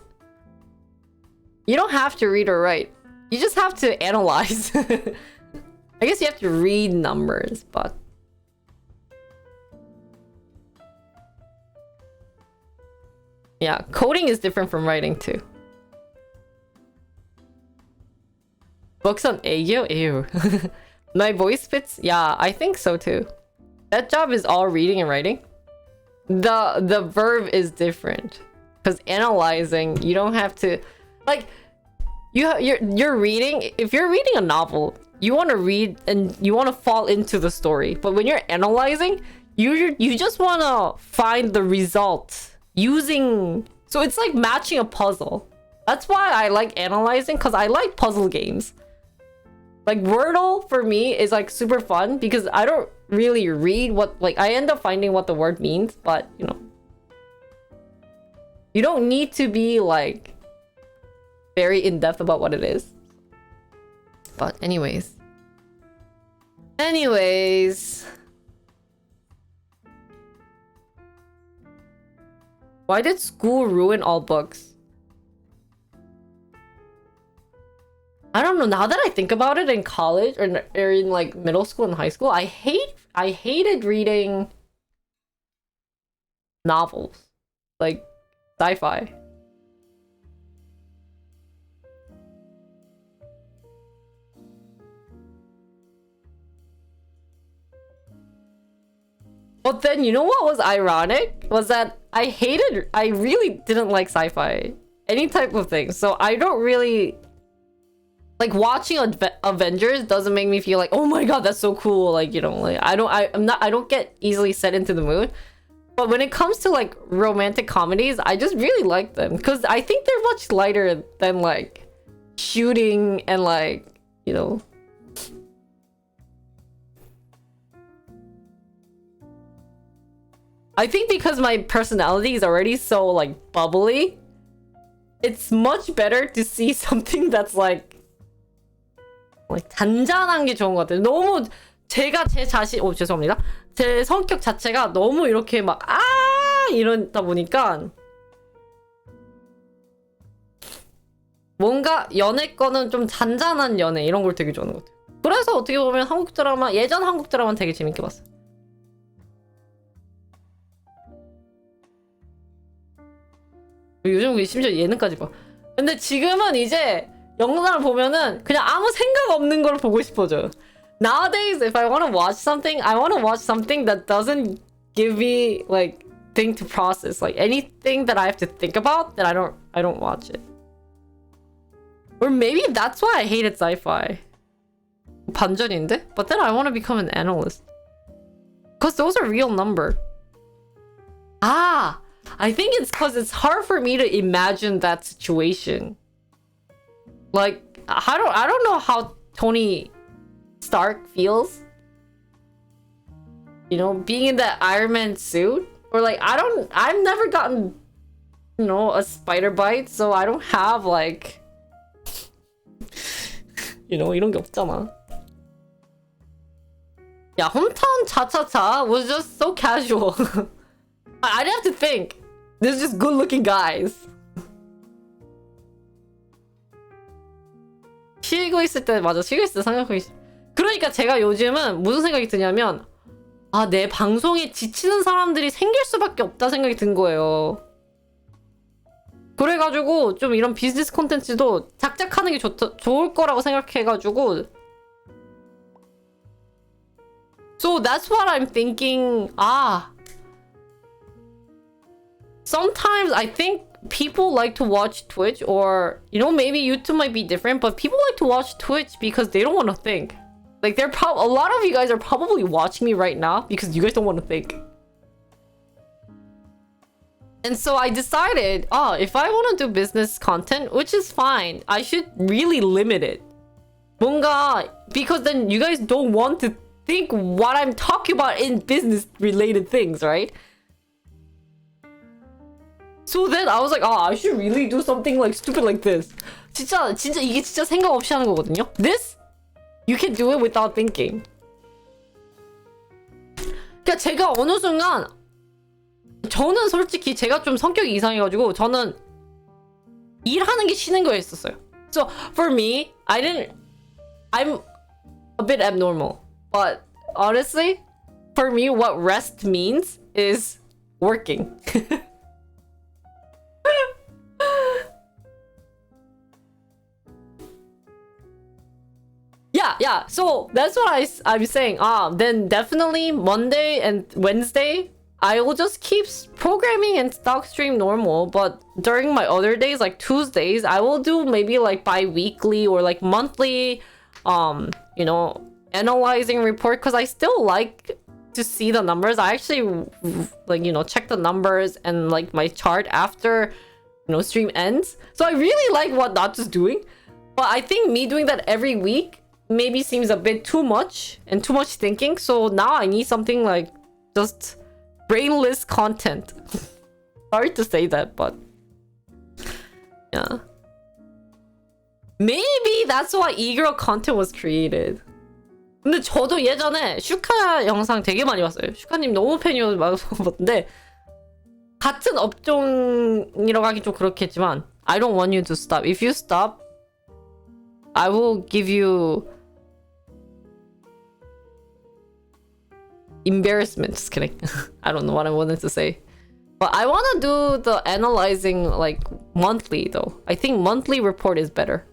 you don't have to read or write. You just have to analyze. I guess you have to read numbers, but... Yeah, coding is different from writing too. Books on AU? Ew. My voice fits? Yeah, I think so too. That job is all reading and writing. The verb is different. Because analyzing, you don't have to... you're reading. If you're reading a novel, you want to read and you want to fall into the story. But when you're analyzing, you just want to find the result using. So it's like matching a puzzle. That's why I like analyzing, because I like puzzle games. Like Wordle for me is like super fun because I don't really read what, like, I end up finding what the word means, but you know, you don't need to be like very in depth about what it is. But anyways, why did school ruin all books? I don't know. Now that I think about it, in college or in like middle school and high school, I hated reading novels, like sci-fi. But then, you know what was ironic? Was that I really didn't like sci-fi. Any type of thing. So I don't really... Like, watching Avengers doesn't make me feel like, oh my god, that's so cool. Like, you know, like, I don't get easily set into the mood. But when it comes to, like, romantic comedies, I just really like them. Because I think they're much lighter than, like, shooting and, like, you know... I think because my personality is already so like bubbly, it's much better to see something that's like 잔잔한 게 좋은 것 같아요. 너무 제가 제 자신, 죄송합니다. 제 성격 자체가 너무 이렇게 막 이러다 보니까 뭔가 연애 거는 좀 잔잔한 연애 이런 걸 되게 좋아하는 것 같아요. 그래서 어떻게 보면 한국 드라마, 예전 한국 드라마는 되게 재밌게 봤어요. 요즘 심지어 예능까지 봐. 근데 지금은 이제 영상을 보면은 그냥 아무 생각 없는 걸 보고 싶어져요. Nowadays, if I want to watch something, I want to watch something that doesn't give me like thing to process. Like anything that I have to think about, then I don't watch it. Or maybe that's why I hated sci-fi. 반전인데? But then I want to become an analyst. Because those are real number. I think it's because it's hard for me to imagine that situation. Like, I don't know how Tony Stark feels. You know, being in that Iron Man suit. Or like, I've never gotten, you know, a spider bite, so I don't have like, you know, 이런 게 없잖아. Yeah, hometown cha-cha-cha was just so casual. I didn't have to think. There's just good-looking guys. 쉬고 있을 때 생각하기 싫어. 그러니까 제가 요즘은 무슨 생각이 드냐면 내 방송에 지치는 사람들이 생길 수밖에 없다 생각이 든 거예요. 그래가지고 좀 이런 비즈니스 콘텐츠도 작작하는 게 좋을 거라고 생각해가지고 So that's what I'm thinking. Sometimes I think people like to watch Twitch, or you know, maybe YouTube might be different, but people like to watch Twitch because they don't want to think. Like a lot of you guys are probably watching me right now because you guys don't want to think. And so I decided, if I want to do business content, which is fine, I should really limit it. 뭔가, because then you guys don't want to think what I'm talking about in business related things, right? So then I was like, I should really do something like stupid like this. 진짜 이게 진짜 생각 없이 하는 거거든요. This, you can do it without thinking. 그러니까 제가 어느 순간 저는 솔직히 제가 좀 성격이 이상해가지고 저는 일하는 게 쉬는 거였었어요. So for me, I'm a bit abnormal. But honestly, for me, what rest means is working. Yeah. So that's what I'm saying. Then definitely Monday and Wednesday I will just keep programming and stock stream normal, but during my other days, like Tuesdays, I will do maybe like bi-weekly or like monthly, you know, analyzing report, because I still like to see the numbers. I actually like, you know, check the numbers and like my chart after, you know, stream ends. So I really like what Not is doing, but I think me doing that every week maybe seems a bit too much and too much thinking. So now I need something like just brainless content. Sorry to say that, but yeah. Maybe that's why e-girl content was created. 근데 저도 예전에 슈카 영상 되게 많이 봤어요. 슈카님 너무 팬이어서 많이 봤는데, 같은 업종이라고 하기 좀 그렇겠지만 I don't want you to stop. If you stop, I will give you embarrassment. Just kidding. I don't know what I wanted to say. But I want to do the analyzing like monthly though. I think monthly report is better.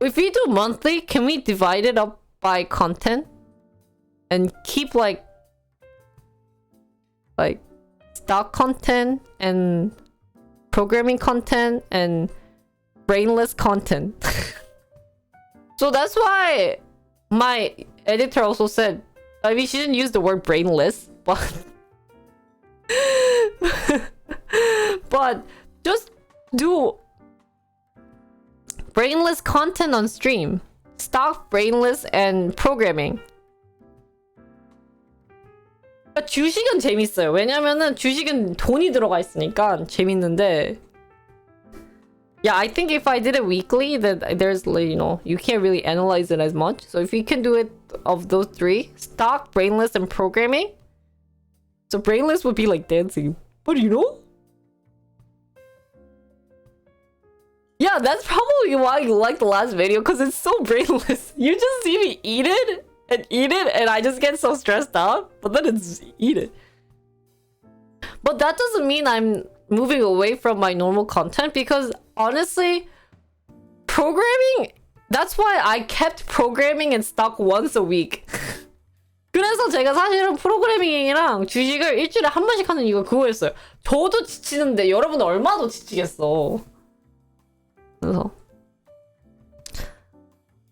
If we do monthly, can we divide it up by content? And keep like stock content and programming content and brainless content. So that's why my editor also said, I mean, she didn't use the word brainless, but but just do brainless content on stream. Stock brainless and programming. 주식은 재밌어요. 왜냐면은 주식은 돈이 들어가 있으니까 재밌는데. Yeah, I think if I did it weekly, then there's, you know, you can't really analyze it as much. So if you can do it of those three, stock, brainless, and programming. So brainless would be like dancing. But you know? Yeah, that's probably why you like the last video, because it's so brainless. You just see me eat it, and I just get so stressed out. But then it's eat it. But that doesn't mean I'm moving away from my normal content, because honestly, programming, that's why I kept programming and stock once a week. 그래서 제가 사실은 프로그래밍이랑 주식을 일주일에 한 번씩 하는 이유가 그거였어요. 저도 지치는데 여러분 얼마나 더 지치겠어. 그래서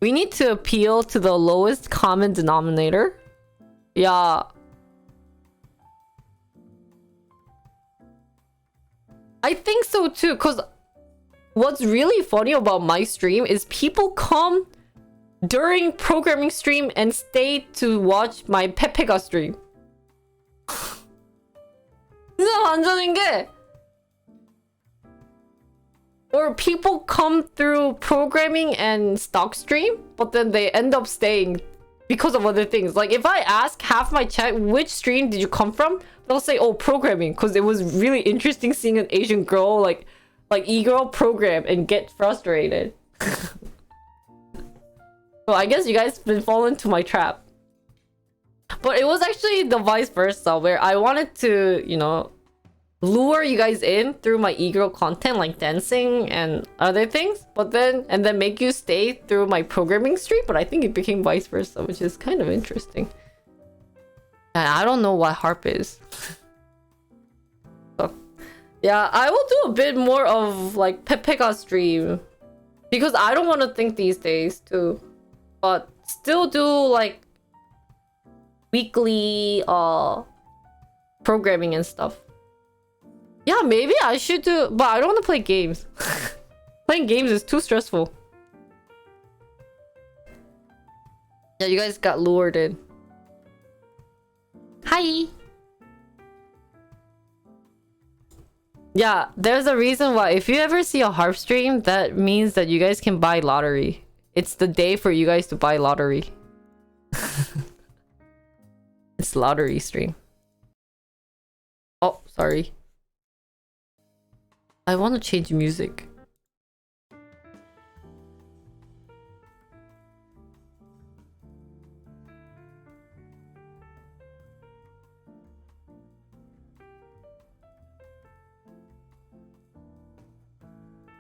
we need to appeal to the lowest common denominator. Yeah. I think so too, because what's really funny about my stream is people come during programming stream and stay to watch my 페페가 stream. 진짜 완전인 게, or people come through programming and stock stream, but then they end up staying because of other things. Like if I ask half my chat, which stream did you come from? They'll say, oh, programming, because it was really interesting seeing an Asian girl like e-girl program and get frustrated. So I guess you guys been falling into my trap. But it was actually the vice versa, where I wanted to, you know, lure you guys in through my e-girl content like dancing and other things, but then make you stay through my programming stream. But I think it became vice versa, which is kind of interesting. And I don't know what harp is. So, yeah, I will do a bit more of like 페페가 stream, because I don't want to think these days too, but still do like weekly programming and stuff. Yeah, maybe I should do, but I don't want to play games. Playing games is too stressful. Yeah, you guys got lured in. Hi! Yeah, there's a reason why. If you ever see a harp stream, that means that you guys can buy lottery. It's the day for you guys to buy lottery. It's lottery stream. Oh, sorry. I want to change music.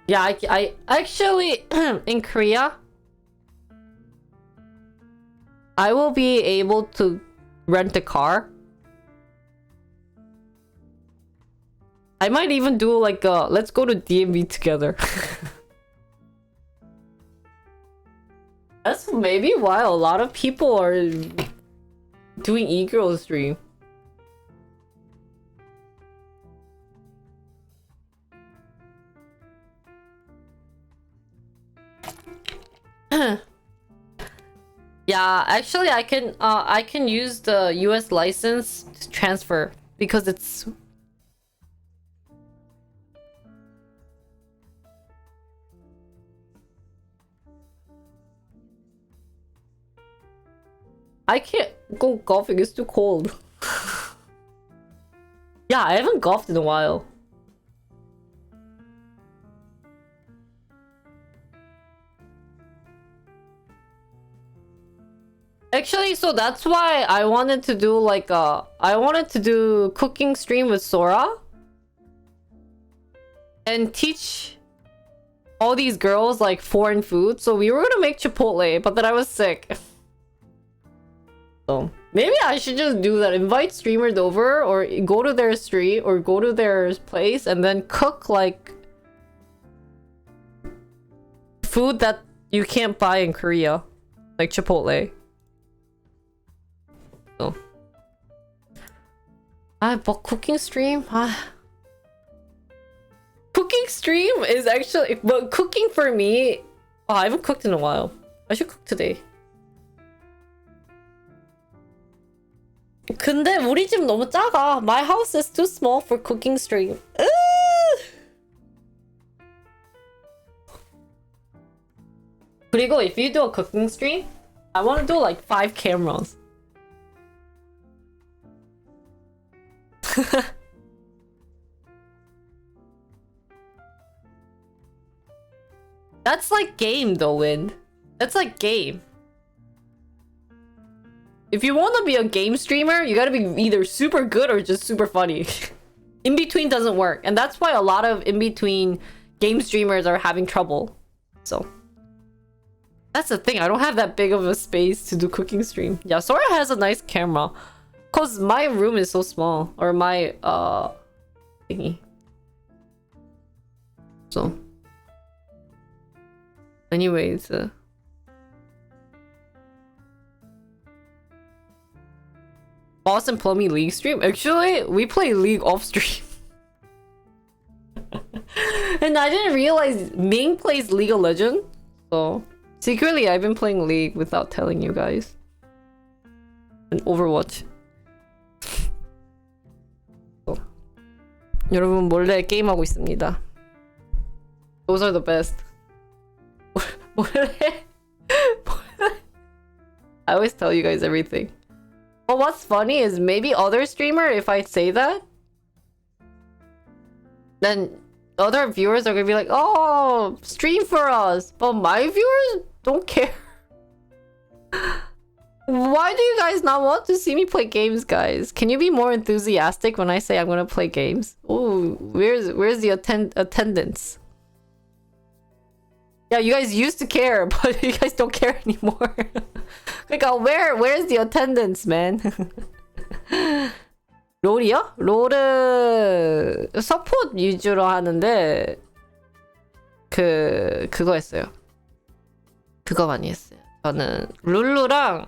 Yeah, I actually in Korea, I will be able to rent a car. I might even do like a let's go to DMV together. That's maybe why a lot of people are doing e-girl stream. Yeah, actually I can use the US license to transfer because it's I can't go golfing, it's too cold. Yeah, I haven't golfed in a while. Actually, so that's why I wanted to do like I wanted to do cooking stream with Sora and teach all these girls like foreign food. So we were gonna make Chipotle, but then I was sick. So maybe I should just do that. Invite streamers over or go to their street or go to their place and then cook like food that you can't buy in Korea. Like Chipotle. So but cooking stream? Cooking stream is actually but cooking for me I haven't cooked in a while. I should cook today. 근데 우리 집 너무 작아. My house is too small for cooking stream. 그리고 if you do a cooking stream, I want to do like 5 cameras. That's like game though, Wind. That's like game. If you want to be a game streamer, you gotta be either super good or just super funny. In between doesn't work. And that's why a lot of in between game streamers are having trouble. So that's the thing. I don't have that big of a space to do cooking stream. Yeah, Sora has a nice camera. Cause my room is so small. Or my thingy. So anyways, Boss and Plummy League stream? Actually, we play League off stream. And I didn't realize Ming plays League of Legends. So secretly I've been playing League without telling you guys. And Overwatch. So, 여러분 몰래 게임하고 있습니다. Those are the best. 몰래? I always tell you guys everything. But what's funny is maybe other streamer, if I say that, then other viewers are gonna be like, oh, stream for us. But my viewers don't care. Why do you guys not want to see me play games, guys? Can you be more enthusiastic when I say I'm gonna play games? Ooh, where's the attendance? Yeah, you guys used to care, but you guys don't care anymore. 그러니까 where's the attendance, man? 롤이요? 롤은 서폿 위주로 하는데 그거 했어요. 그거 많이 했어요. 저는 룰루랑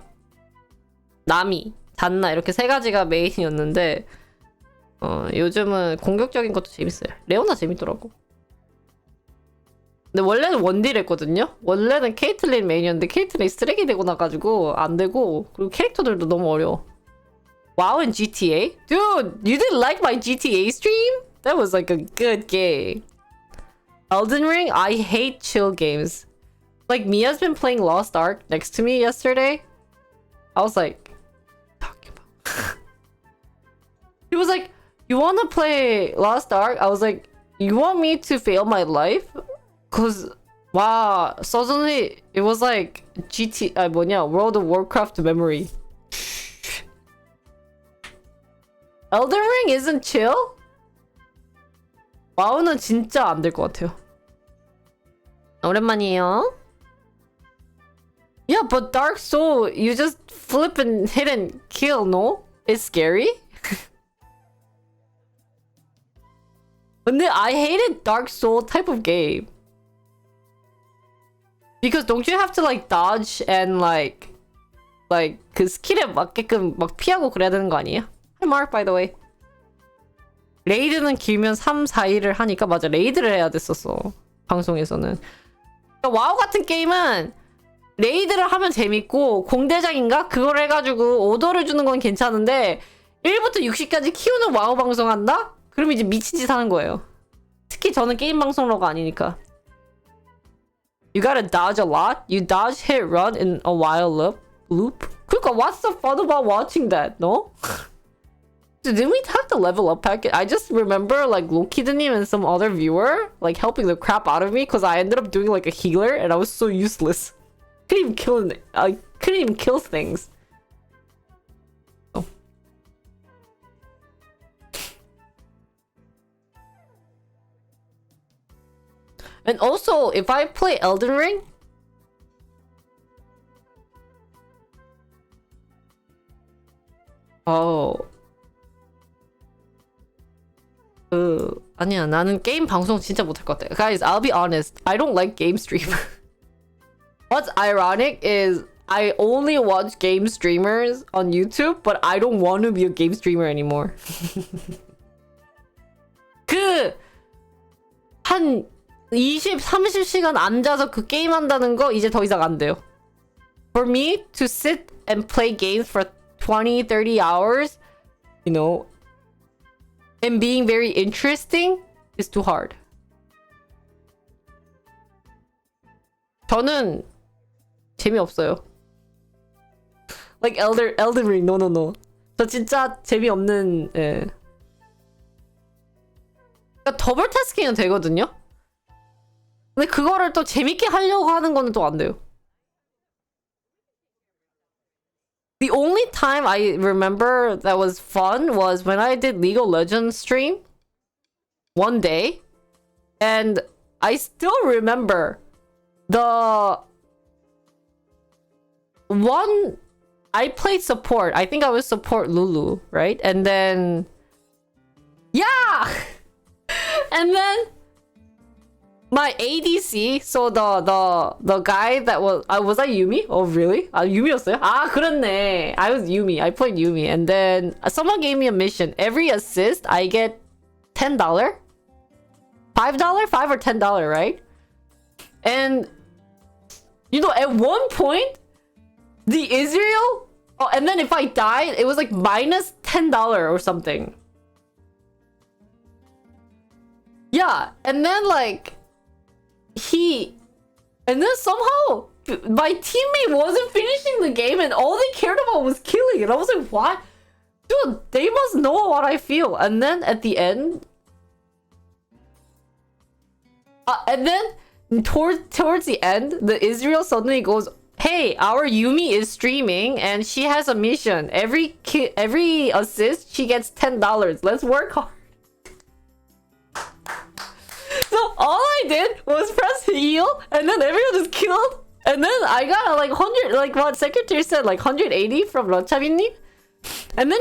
나미, 잔나 이렇게 3가지가 메인이었는데 요즘은 공격적인 것도 재밌어요. 레오나 재밌더라고. 근데 원래는 원딜 했거든요? 원래는 케이틀린 메인이었는데 케이틀린이 쓰레기 되고 나가지고 안 되고 그리고 캐릭터들도 너무 어려워. WoW and GTA? Dude, you didn't like my GTA stream? That was like a good game. Elden Ring? I hate chill games. Like, Mia's been playing Lost Ark next to me yesterday. I was like, talking about. He was like, you wanna play Lost Ark? I was like, you want me to fail my life? Cause wow, suddenly it was like World of Warcraft memory. Elden Ring isn't chill? 와우는 진짜 안 될 것 같아요. 오랜만이에요. Yeah, but Dark Soul, you just flip and hit and kill, no? It's scary? 근데 I hated Dark Soul type of game. Because don't you have to like dodge and like 그 스킬에 맞게끔 막 피하고 그래야 되는 거 아니에요? Hi Mark, by the way. 레이드는 길면 3, 4일을 하니까 맞아. 레이드를 해야 됐었어. 방송에서는. 그러니까 와우 같은 게임은 레이드를 하면 재밌고 공대장인가? 그걸 해가지고 오더를 주는 건 괜찮은데 1부터 60까지 키우는 와우 방송 한다? 그럼 이제 미친 짓 하는 거예요. 특히 저는 게임 방송러가 아니니까. You gotta dodge a lot. You dodge, hit, run in a while loop. 그러니까 what's the fun about watching that, no? Didn't we have the level up packet? I just remember like Lokidanim and some other viewer like helping the crap out of me because I ended up doing like a healer and I was so useless. Couldn't even kill things. Oh. And also, if I play Elden Ring, 아니야, 나는 게임 방송 진짜 못할 것 같아. Guys, I'll be honest. I don't like game streamers. What's ironic is I only watch game streamers on YouTube, but I don't want to be a game streamer anymore. 한 20, 30시간 앉아서 그 게임 한다는 거 이제 더 이상 안 돼요. For me to sit and play games for 20, 30 hours, you know, and being very interesting is too hard. 저는 재미없어요. Like Elden Ring, no. 저 진짜 재미없는, 예. 그러니까 더블 태스킹은 되거든요? 근데 그거를 또 재밌게 하려고 하는 거는 또 안 돼요. The only time I remember that was fun was when I did League of Legends stream one day. And I still remember the one I played support. I think I was support Lulu, right? And then yeah! And then my ADC, so the guy that was I Yumi? Oh really? Yumi였어요? 그렇네. I was Yumi. I played Yumi, and then someone gave me a mission. Every assist, I get $10, $5, $5 or $10, right? And you know, at one point, the Israel. Oh, and then if I died, it was like minus $10 or something. Yeah, and then like. And then somehow my teammate wasn't finishing the game and all they cared about was killing it. I was like, what? Dude, they must know what I feel. And then at the end, and then towards the end, the Israel suddenly goes, hey, our Yumi is streaming and she has a mission. Every assist, she gets $10. Let's work hard. So all I did was press heal, and then everyone just killed. And then I got like 100, like what Secretary said, like 180 from Rachavin님. And then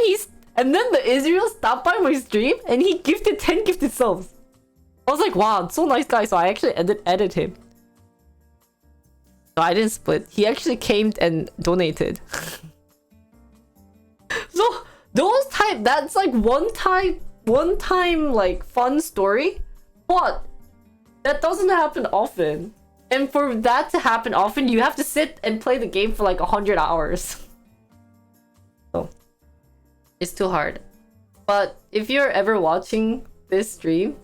the Israel stopped by my stream, and he gifted 10 gifted subs. I was like, wow, so nice guy. So I actually edited him. No, I didn't split. He actually came and donated. So that's like one time like fun story. But that doesn't happen often. And for that to happen often, you have to sit and play the game for like 100 hours. So it's too hard. But if you're ever watching this stream,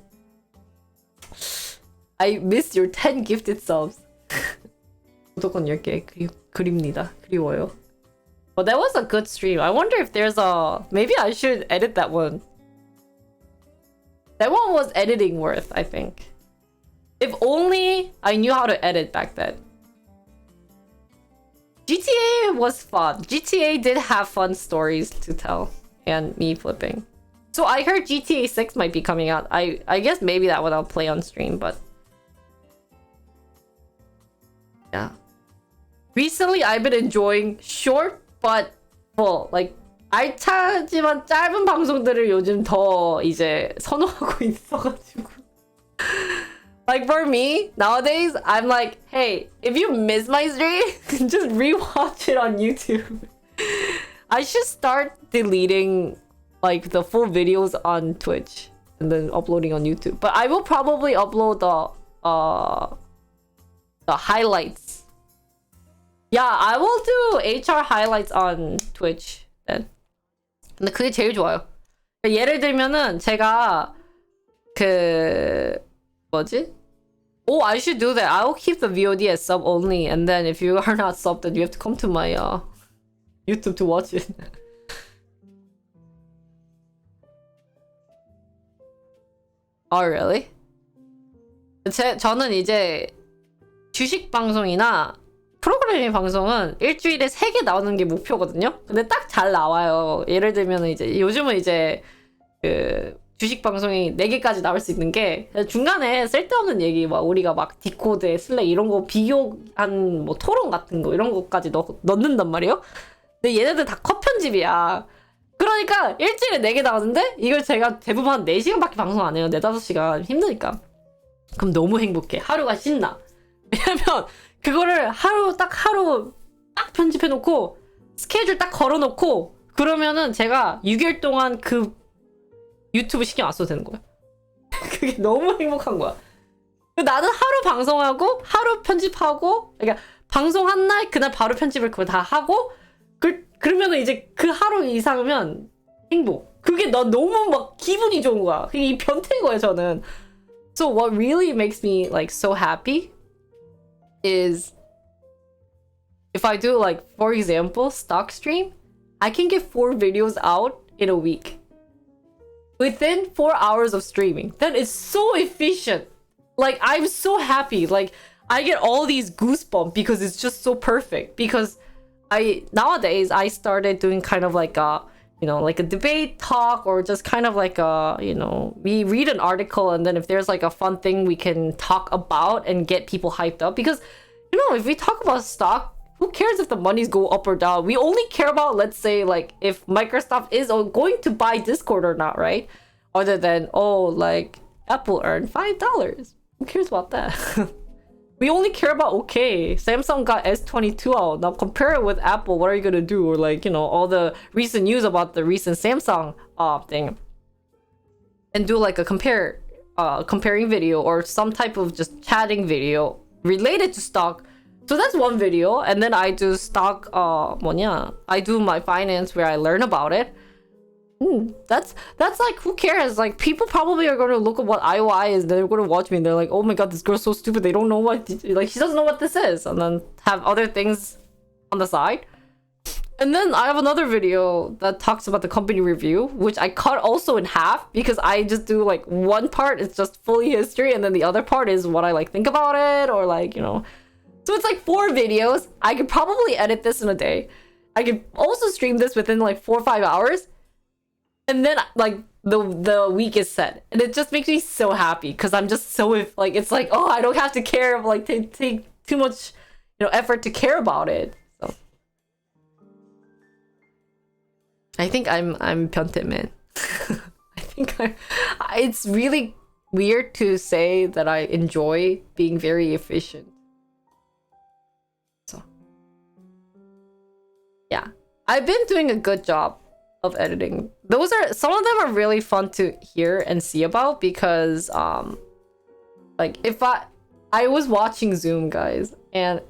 I miss your 10 gifted subs. 무조건 10개 그립니다. 그리워요. But that was a good stream. I wonder if there's maybe I should edit that one. That one was editing worth, I think. If only I knew how to edit back then. GTA was fun. GTA did have fun stories to tell. And me flipping. So I heard GTA 6 might be coming out. I guess maybe that one I'll play on stream, but... yeah. recently I've been enjoying short but full, like 알차지만 짧은 방송들을 요즘 더 이제 선호하고 있어가지고. Like for me, nowadays, I'm like, hey, if you miss my stream, just rewatch it on YouTube. I should start deleting like the full videos on Twitch and then uploading on YouTube. But I will probably upload the highlights. Yeah, I will do HR highlights on Twitch then. 근데 그게 제일 좋아요. 예를 들면은 제가 그 뭐지? Oh, I should do that. I will keep the VOD as sub only, and then if you are not sub, then you have to come to my YouTube to watch it. Oh, really? 저는 이제 주식 방송이나 프로그래밍 방송은 일주일에 3개 나오는 게 목표거든요. 근데 딱 잘 나와요. 예를 들면 이제 요즘은 이제 그 주식 방송이 4개까지 나올 수 있는 게 중간에 쓸데없는 얘기 막 우리가 막 디코드, 슬랙 이런 거 비교한 뭐 토론 같은 거 이런 거까지 넣는단 말이에요. 근데 얘네들 다 컷 편집이야. 그러니까 일주일에 4개 나오는데 이걸 제가 대부분 한 4시간밖에 방송 안 해요. 4, 5시간 힘드니까. 그럼 너무 행복해. 하루가 신나. 왜냐면 그거를 하루 딱 편집해놓고 스케줄 딱 걸어놓고 그러면은 제가 6일 동안 그 유튜브 신경 안 써도 되는 거야. 그게 너무 행복한 거야. 나는 하루 방송하고 하루 편집하고 그러니까 방송한 날 그날 바로 편집을 그걸 다 하고 그러면은 이제 그 하루 이상이면 행복. 그게 나 너무 막 기분이 좋은 거야. 그게 이 변태인 거예요 저는. So what really makes me like so happy is if I do like for example stock stream, I can get 4 videos out in a week. Within 4 hours of streaming. That is so efficient. Like, I'm so happy. Like, I get all these goosebumps because it's just so perfect. Because nowadays, I started doing kind of like a, like a debate talk or just kind of like a, we read an article and then if there's like a fun thing we can talk about and get people hyped up. Because, if we talk about stock, who cares if the monies go up or down? We only care about, let's say, like, if Microsoft is going to buy Discord or not, right? Other than, like, Apple earned $5. Who cares about that? We only care about, okay, Samsung got S22 out. Now compare it with Apple. What are you going to do? Or, like, all the recent news about the recent Samsung thing. And do, like, a comparing video or some type of just chatting video related to stock. So that's one video, and then I do stock, I do my finance where I learn about it. That's like, who cares? Like, people probably are going to look at what IOI is, they're going to watch me, and they're like, oh my god, this girl's so stupid, they don't know like, she doesn't know what this is, and then have other things on the side. And then I have another video that talks about the company review, which I cut also in half, because I just do, like, one part is just fully history, and then the other part is what I, like, think about it, or, like, So it's like 4 videos. I could probably edit this in a day. I could also stream this within like 4 or 5 hours. And then like the week is set. And it just makes me so happy because I'm just so like, it's like, oh, I don't have to care of like take too much, effort to care about it. So I think I'm 변태 man. I think it's really weird to say that I enjoy being very efficient. Yeah, I've been doing a good job of editing. Some of them are really fun to hear and see about because like if I was watching Zoom, guys, and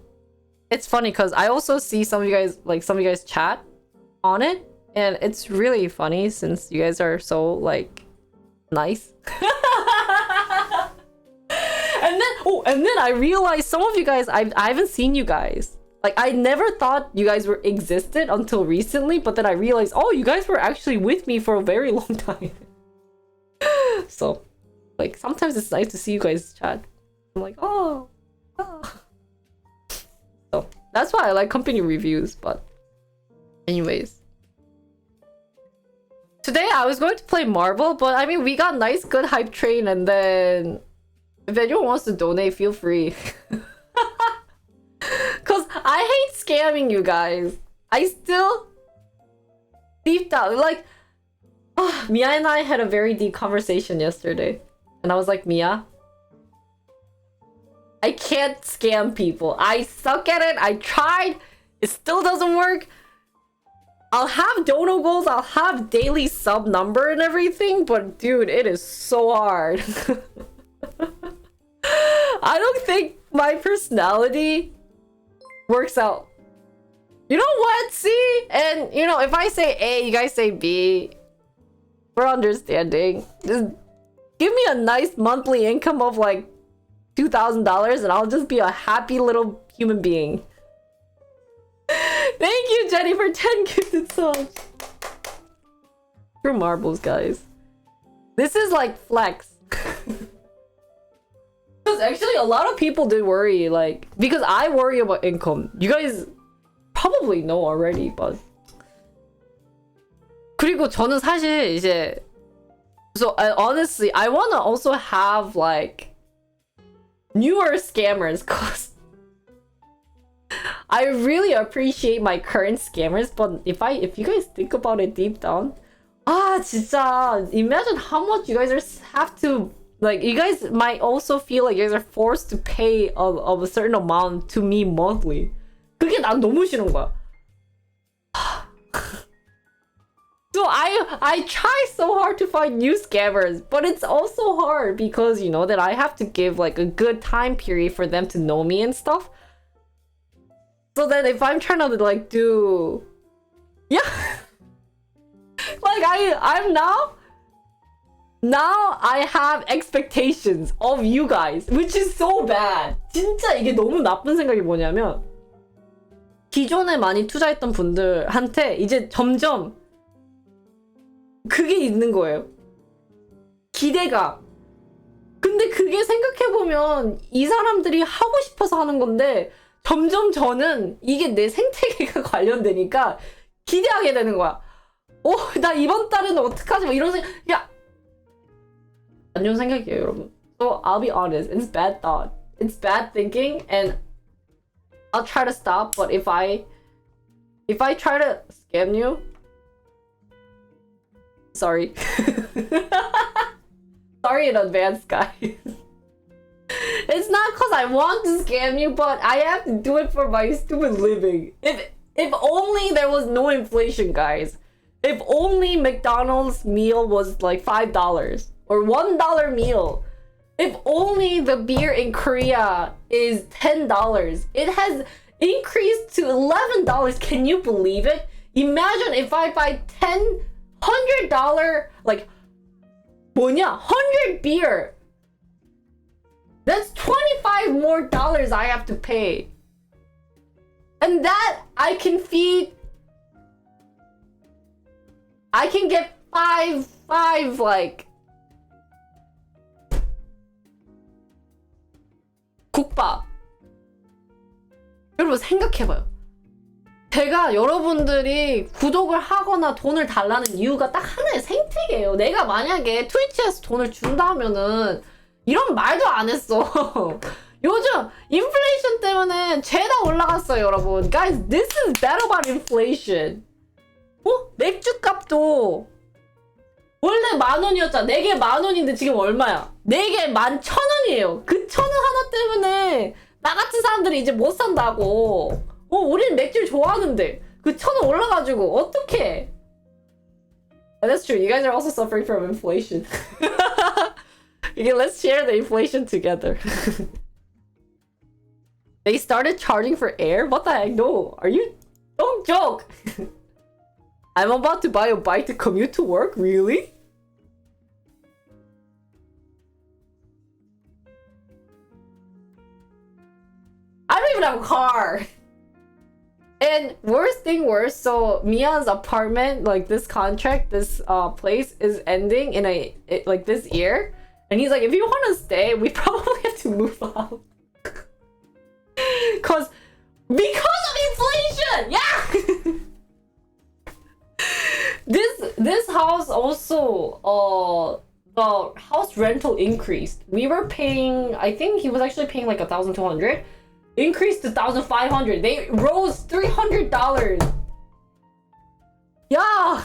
it's funny because I also see some of you guys chat on it, and it's really funny since you guys are so like nice. and then I realized some of you guys I haven't seen you guys. Like, I never thought you guys existed until recently, but then I realized, oh, you guys were actually with me for a very long time. So, like, sometimes it's nice to see you guys chat. I'm like, oh. So, that's why I like company reviews, but anyways. Today, I was going to play Marvel, but I mean, we got nice, good hype train, and then if anyone wants to donate, feel free. Because I hate scamming you guys. I still deep down like Mia and I had a very deep conversation yesterday. And I was like, Mia, I can't scam people. I suck at it. I tried. It still doesn't work. I'll have dono goals. I'll have daily sub number and everything. But dude, it is so hard. I don't think my personality works out. You know what? See? And, you know, if I say A, you guys say B. We're understanding. Just give me a nice monthly income of like $2,000 and I'll just be a happy little human being. Thank you, Jenny, for 10 gifted subs. True marbles, guys. This is like flex. Because actually a lot of people did worry, like, because I worry about income. You guys probably know already, but. 그리고 저는 사실 이제 so honestly I wanna also have like newer scammers cause I really appreciate my current scammers, but if you guys think about it deep down, 진짜 imagine how much you guys have to like. You guys might also feel like you guys are forced to pay of a certain amount to me monthly. 그게 난 너무 싫은 거야. So I try so hard to find new scammers, but it's also hard because, you know, that I have to give like a good time period for them to know me and stuff. So then if I'm trying to like do, yeah, like I'm now I have expectations of you guys, which is so bad. 진짜 이게 너무 나쁜 생각이 뭐냐면 기존에 많이 투자했던 분들한테 이제 점점 그게 있는 거예요. 기대가. 근데 그게 생각해보면 이 사람들이 하고 싶어서 하는 건데 점점 저는 이게 내 생태계가 관련되니까 기대하게 되는 거야. 나 이번 달에는 어떡하지? 뭐 이런 생각. 야, 안 좋은 생각이에요, 여러분. So I'll be honest. It's bad thought. It's bad thinking, and I'll try to stop. But if I try to scam you, sorry. Sorry in advance, guys. It's not because I want to scam you, but I have to do it for my stupid living. If only there was no inflation, guys. If only McDonald's meal was like $5 or $1 meal. If only the beer in Korea is $10. It has increased to $11. Can you believe it? Imagine if I buy $100 like 100 beer. That's $25 more I have to pay. And that I can get five like 국밥. 여러분 생각해봐요. 제가 여러분들이 구독을 하거나 돈을 달라는 이유가 딱 하나의 생태계예요. 내가 만약에 트위치에서 돈을 준다 하면은 이런 말도 안 했어. 요즘 인플레이션 때문에 죄다 올라갔어요, 여러분. Guys, this is bad about inflation. 맥주 값도 원래 10,000원이었잖아. 4개 10,000원인데 지금 얼마야? 4개 11,000원이에요. 그 1,000원 하나 때문에 나 같은 사람들이 이제 못 산다고. 우리는 맥주를 좋아하는데 그 1,000원 올라가지고 어떡해? That's true. You guys are also suffering from inflation. Okay, let's share the inflation together. They started charging for air? What the heck? No. Don't joke. I'm about to buy a bike to commute to work? Really? I don't even have a car. And worst thing worse, so Mia's apartment, like this contract, this place is ending in like this year. And he's like, if you want to stay, we probably have to move out. Because of inflation! Yeah! This house also, the house rental increased. We were paying, I think he was actually paying like 1,200. increased to $1,500. They rose $300. Yeah.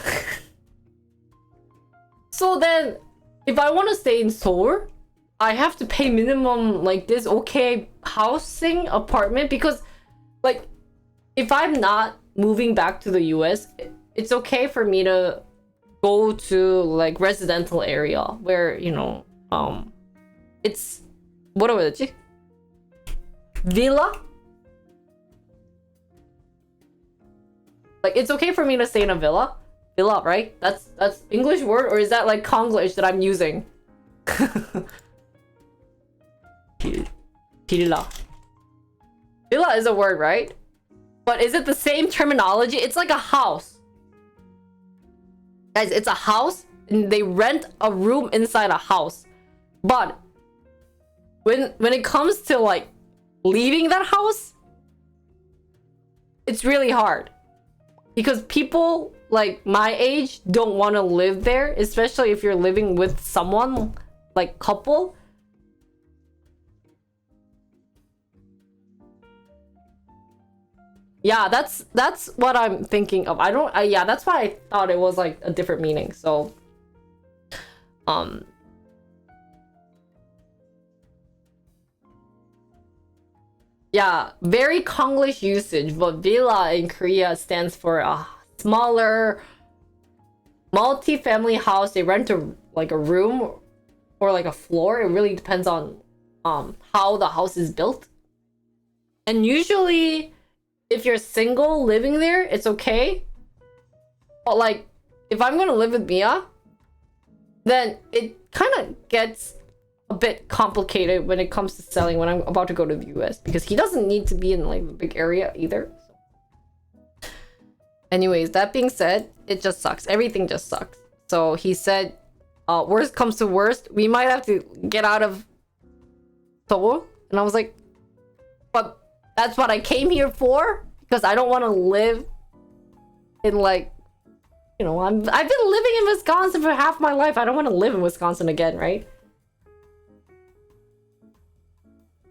So then, if I want to stay in Seoul, I have to pay minimum like this okay housing apartment because like if I'm not moving back to the US, it's okay for me to go to like residential area where, you know, it's 뭐라고 해야 되지? Villa? Like it's okay for me to stay in a villa? Villa, right? That's English word, or is that like Konglish that I'm using? Villa. Villa is a word, right? But is it the same terminology? It's like a house. Guys, it's a house and they rent a room inside a house. But when it comes to like leaving that house, it's really hard. Because people like my age don't want to live there, especially if you're living with someone like couple. Yeah, that's what I'm thinking of. Yeah, that's why I thought it was like a different meaning. So yeah, very Konglish usage, but villa in Korea stands for a smaller multi-family house. They rent a room or like a floor. It really depends on how the house is built. And usually if you're single living there, it's okay. But like if I'm gonna live with Mia, then it kind of gets a bit complicated when it comes to selling when I'm about to go to the US, because he doesn't need to be in like a big area either. Anyways, that being said, it just sucks. Everything just sucks. So he said, worst comes to worst, we might have to get out of Seoul. And I was like, but that's what I came here for, because I don't want to live in like, you know, I've been living in Wisconsin for half my life. I don't want to live in Wisconsin again, right?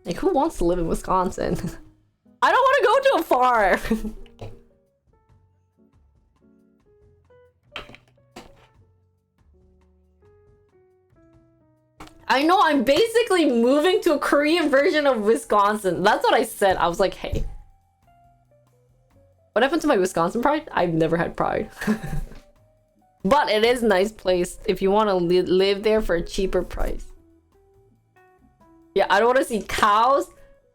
Like, who wants to live in Wisconsin? I don't want to go to a farm. I know, I'm basically moving to a Korean version of Wisconsin. That's what I said. I was like, hey, what happened to my Wisconsin pride? I've never had pride. But it is a nice place if you want to live there for a cheaper price. Yeah, I don't want to see cows.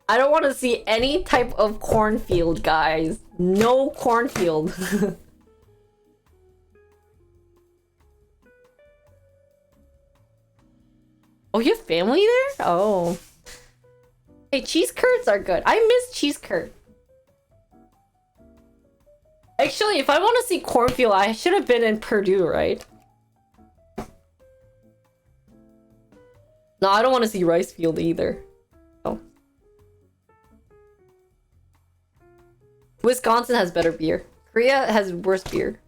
I don't want to see any type of cornfield, guys. No cornfield. Oh, you have family there? Oh. Hey, cheese curds are good. I miss cheese curd. Actually, if I want to see cornfield, I should have been in Purdue, right? No, I don't want to see rice field either. Oh. Wisconsin has better beer. Korea has worse beer.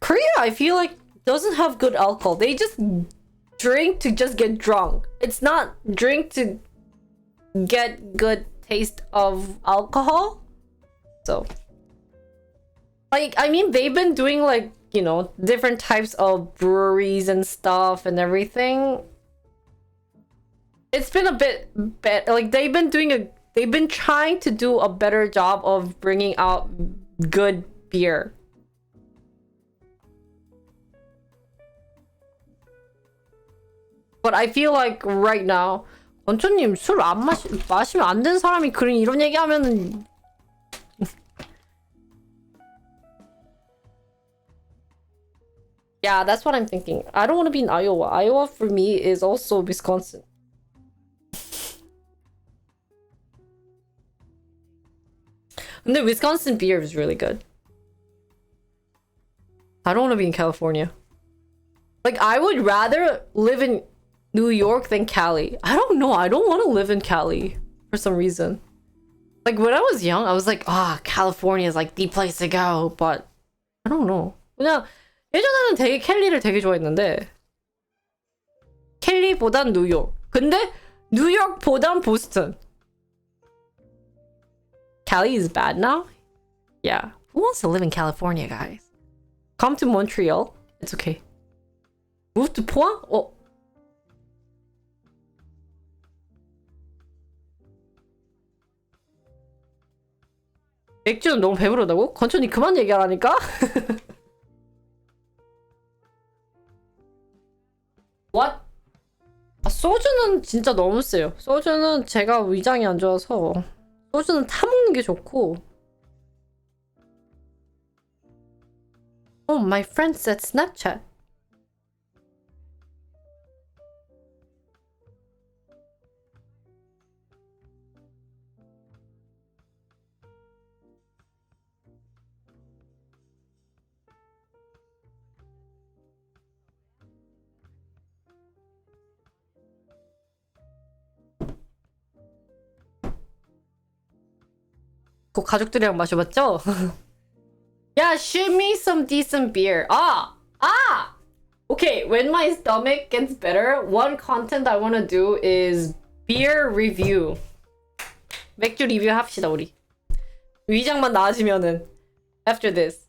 Korea, I feel like, doesn't have good alcohol. They just drink to just get drunk. It's not drink to get good taste of alcohol. So, like, I mean, they've been doing like, you know, different types of breweries and stuff and everything. It's been a bit better. Like, they've been trying to do a better job of bringing out good beer. But I feel like right now, 원초님 술 안 마시면 안 되는 사람이 이런 얘기하면은. Yeah, that's what I'm thinking. I don't want to be in Iowa. Iowa for me is also Wisconsin. 근데 Wisconsin beer is really good. I don't want to be in California. Like, I would rather live in New York than Cali. I don't know. I don't want to live in Cali for some reason. Like, when I was young, I was like, California is like the place to go. But I don't know. 그냥 예전에는 되게 캘리를 되게 좋아했는데 캘리보단 뉴욕. 근데 뉴욕보단 보스턴. Cali is bad now? Yeah. Who wants to live in California, guys? Come to Montreal. It's okay. Move to Point? Oh. 맥주는 너무 배부르다고? 건천이 그만 얘기하라니까? What? 아, 소주는 진짜 너무 세요. 소주는 제가 위장이 안 좋아서 소주는 타먹는 게 좋고. Oh, my friend said Snapchat. 그 가족들이랑 마셔봤죠? Yeah, shoot me some decent beer. Okay, when my stomach gets better, one content I want to do is beer review. 맥주 리뷰 합시다, 우리. 위장만 나아지면은. After this.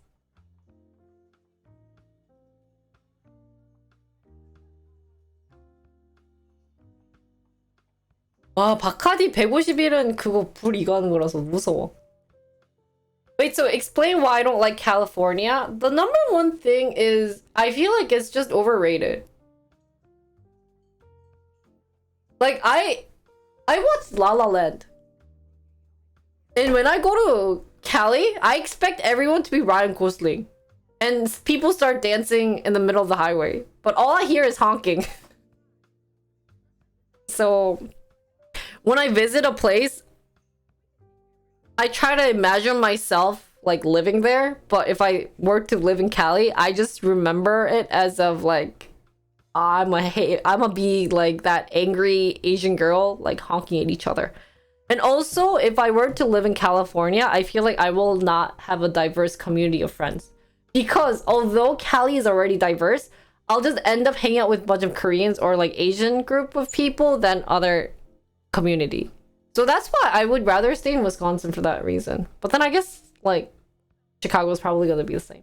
와, 바카디 151은 그거 불 이거 하는 거라서 무서워. Wait, so explain why I don't like California. The number one thing is I feel like it's just overrated. Like I watched La La Land. And when I go to Cali, I expect everyone to be Ryan Gosling. And people start dancing in the middle of the highway. But all I hear is honking. So when I visit a place, I try to imagine myself like living there, but if I were to live in Cali, I just remember it as of like I'm a be like that angry Asian girl like honking at each other. And also, if I were to live in California, I feel like I will not have a diverse community of friends. Because although Cali is already diverse, I'll just end up hanging out with a bunch of Koreans or like Asian group of people than other community. So that's why I would rather stay in Wisconsin for that reason. But then I guess, like, Chicago is probably gonna be the same.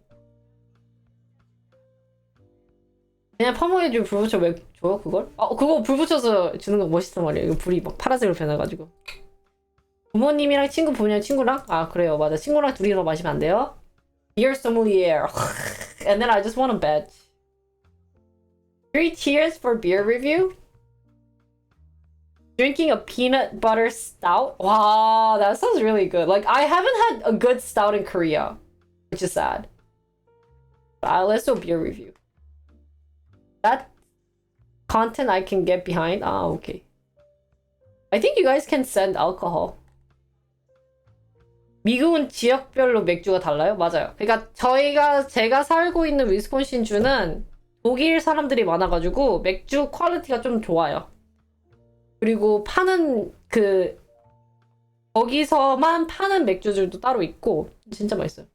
그냥 파먹에 불 붙여 왜 줘요, 그걸? 그거 불 붙여서 주는 거 멋있단 말이에요. 이거 불이 막 파란색으로 변해가지고. 부모님이랑 친구 보냐, 친구랑? 아, 그래요. 맞아. 친구랑 둘이서 마시면 안 돼요? Beer sommelier. And then I just want to bet. 3 tiers for beer review? Drinking a peanut butter stout? Wow, that sounds really good. Like, I haven't had a good stout in Korea, which is sad. Let's do a beer review. That content I can get behind? Okay. I think you guys can send alcohol. 미국은 지역별로 맥주가 달라요? 맞아요. 그러니까 제가 살고 있는 위스콘신주는 독일 사람들이 많아가지고 맥주 퀄리티가 좀 좋아요. 그리고 파는 거기서만 파는 맥주들도 따로 있고 진짜 맛있어요.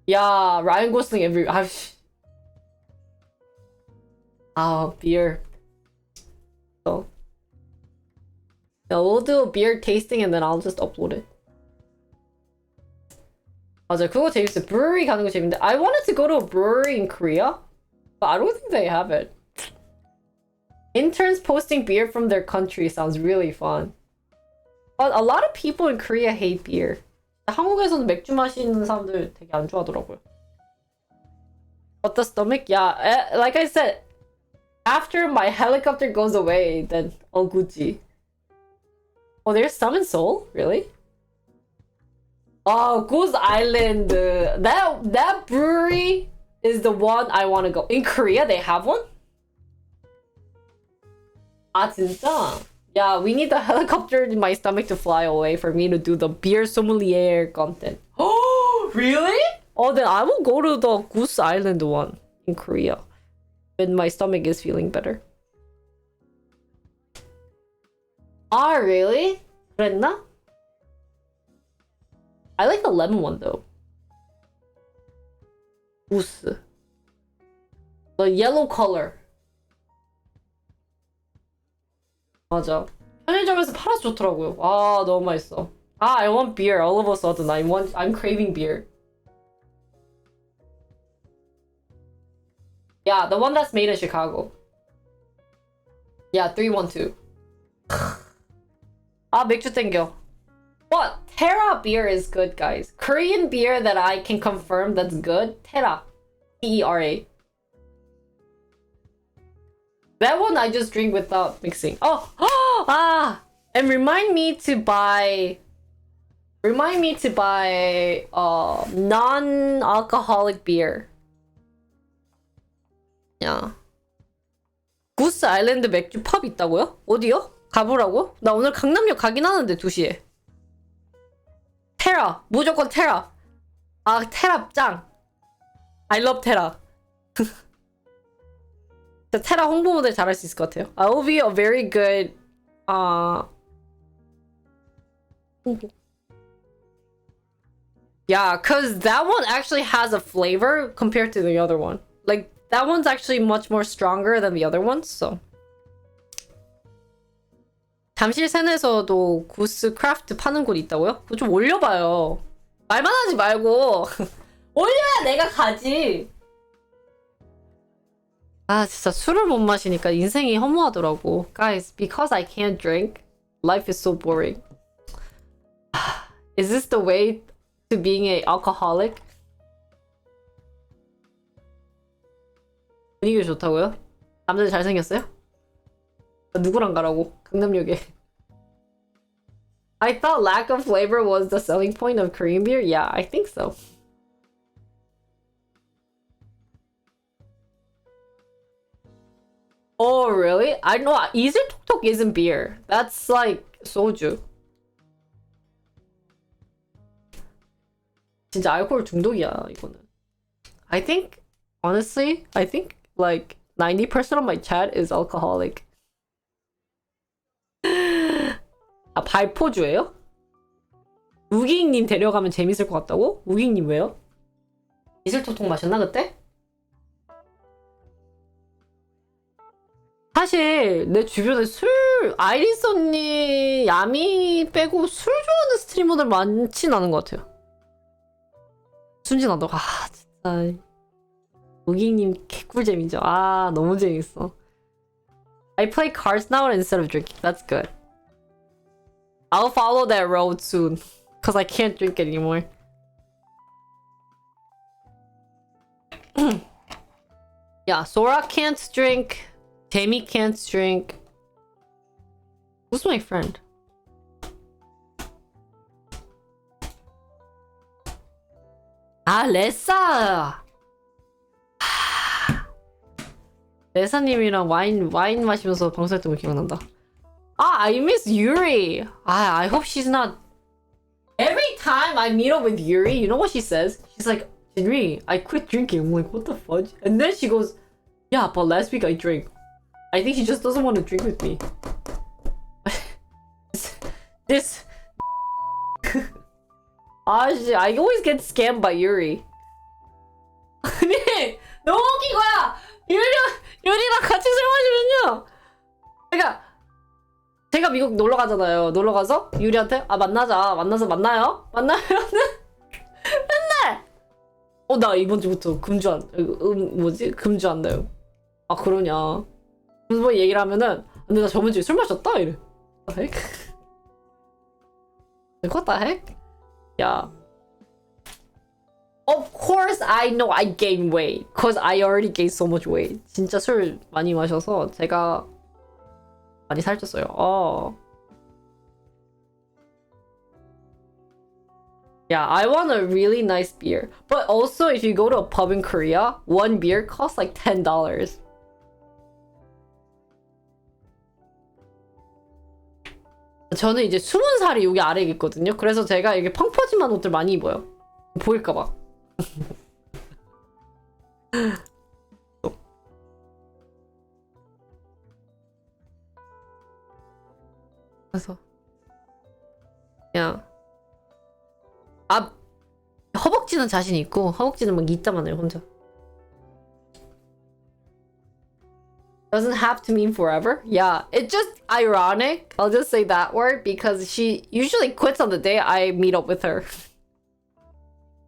야, 라이언 고슬링 beer. So we'll do a beer tasting and then I'll just upload it. 맞아, 그거 재밌어요. brewery 가는 거 재밌는데 I wanted to go to a brewery in Korea. But I don't think they have it. Interns posting beer from their country sounds really fun. But a lot of people in Korea hate beer. 한국에서는 맥주 마시는 사람들 되게 안 좋아하더라고요. But the stomach, yeah. Like I said, after my helicopter goes away, then all Gucci. Oh, there's some in Seoul? Really? Oh, Goose Island. That brewery is the one I want to go. In Korea, they have one? 아, 진짜? Yeah, we need the helicopter in my stomach to fly away for me to do the beer sommelier content. Oh, really? Oh, then I will go to the Goose Island one in Korea when my stomach is feeling better. Ah, really? 그랬나? I like the lemon one though. Goose. The yellow color. 맞아. 편의점에서 팔아서 좋더라고요. 아, 너무 맛있어. 아, I want beer. All of a sudden, I'm craving beer. Yeah, the one that's made in Chicago. Yeah, 312. 아, 맥주 땡겨. What? Terra beer is good, guys. Korean beer that I can confirm that's good. Terra. T-E-R-A. That one I just drink without mixing. Oh, ah, and remind me to buy non-alcoholic beer. 야. 구스 아일랜드 맥주 펍 있다고요? 어디요? 가보라고? 나 오늘 강남역 가긴 하는데 2시에. 테라. 무조건 테라. 아, 테라 짱. I love 테라. 테라 홍보 모델 잘할 수 있을 것 같아요. I will be a very good 홍보. Yeah, cause that one actually has a flavor compared to the other one. Like that one's actually much more stronger than the other ones. So 잠실 세내에서도 구스 크래프트 파는 곳 있다고요? 그거 좀 올려봐요. 말만 하지 말고 올려야 내가 가지. 아 진짜 술을 못 마시니까 인생이 허무하더라고. Guys, because I can't drink, life is so boring. Is this the way to being an alcoholic? 분위기가 좋다고요? 남자들 잘생겼어요? 누구랑 가라고? 강남역에. I thought lack of flavor was the selling point of Korean beer? Yeah, I think so. Oh, really? I know 이슬톡톡 isn't beer. That's like soju. 진짜 알코올 중독이야, 이거는. Honestly, I think like 90% of my chat is alcoholic. 아, 발포주예요? 우기님 데려가면 재밌을 것 같다고? 우기님 왜요? 이슬톡톡 마셨나 그때? 사실 내 주변에 아이리스 언니, 야미 빼고 술 좋아하는 스트리머들 많진 않은 것 같아요. 순진하다고. 아 진짜 우기님 개꿀잼이죠. 아 너무 재밌어. I play cards now instead of drinking. That's good. I'll follow that road soon. Cause I can't drink anymore. Yeah, Sora can't drink. Tammy can't drink. Who's my friend? 아, 레사! 레사님이랑 와인 마시면서 방송했던 거 기억난다. 아, I miss Yuri. I hope she's not. Every time I meet up with Yuri, you know what she says? She's like, Jinri, I quit drinking. I'm like, what the fudge? And then she goes, yeah, but last week I drank. I think she just doesn't want to drink with me. This. I always get scammed by Yuri. 아니, 너무 웃긴 거야! 유리랑 같이 술 마시면요! 그러니까, 제가 미국 놀러 가잖아요. 놀러 가서 유리한테, 만나서 만나요? 만나요? 맨날! 나 이번 주부터 금주한다요. 아, 그러냐. 무슨 뭐 얘기를 하면은, 근데 나 저번 주에 술 마셨다? 이래. What the heck? What the heck? Yeah. Of course I know I gained weight. Cause I already gained so much weight. 진짜 술 많이 마셔서 제가 많이 살쪘어요. Yeah, I want a really nice beer. But also if you go to a pub in Korea, one beer costs like $10. 저는 이제 20살이 여기 아래에 있거든요. 그래서 제가 이게 펑퍼짐한 옷들 많이 입어요. 보일까봐. 그래서 그냥 허벅지는 자신 있고 허벅지는 막 있다만 해요 혼자. doesn't have to mean forever. Yeah, it's just ironic. I'll just say that word because she usually quits on the day I meet up with her.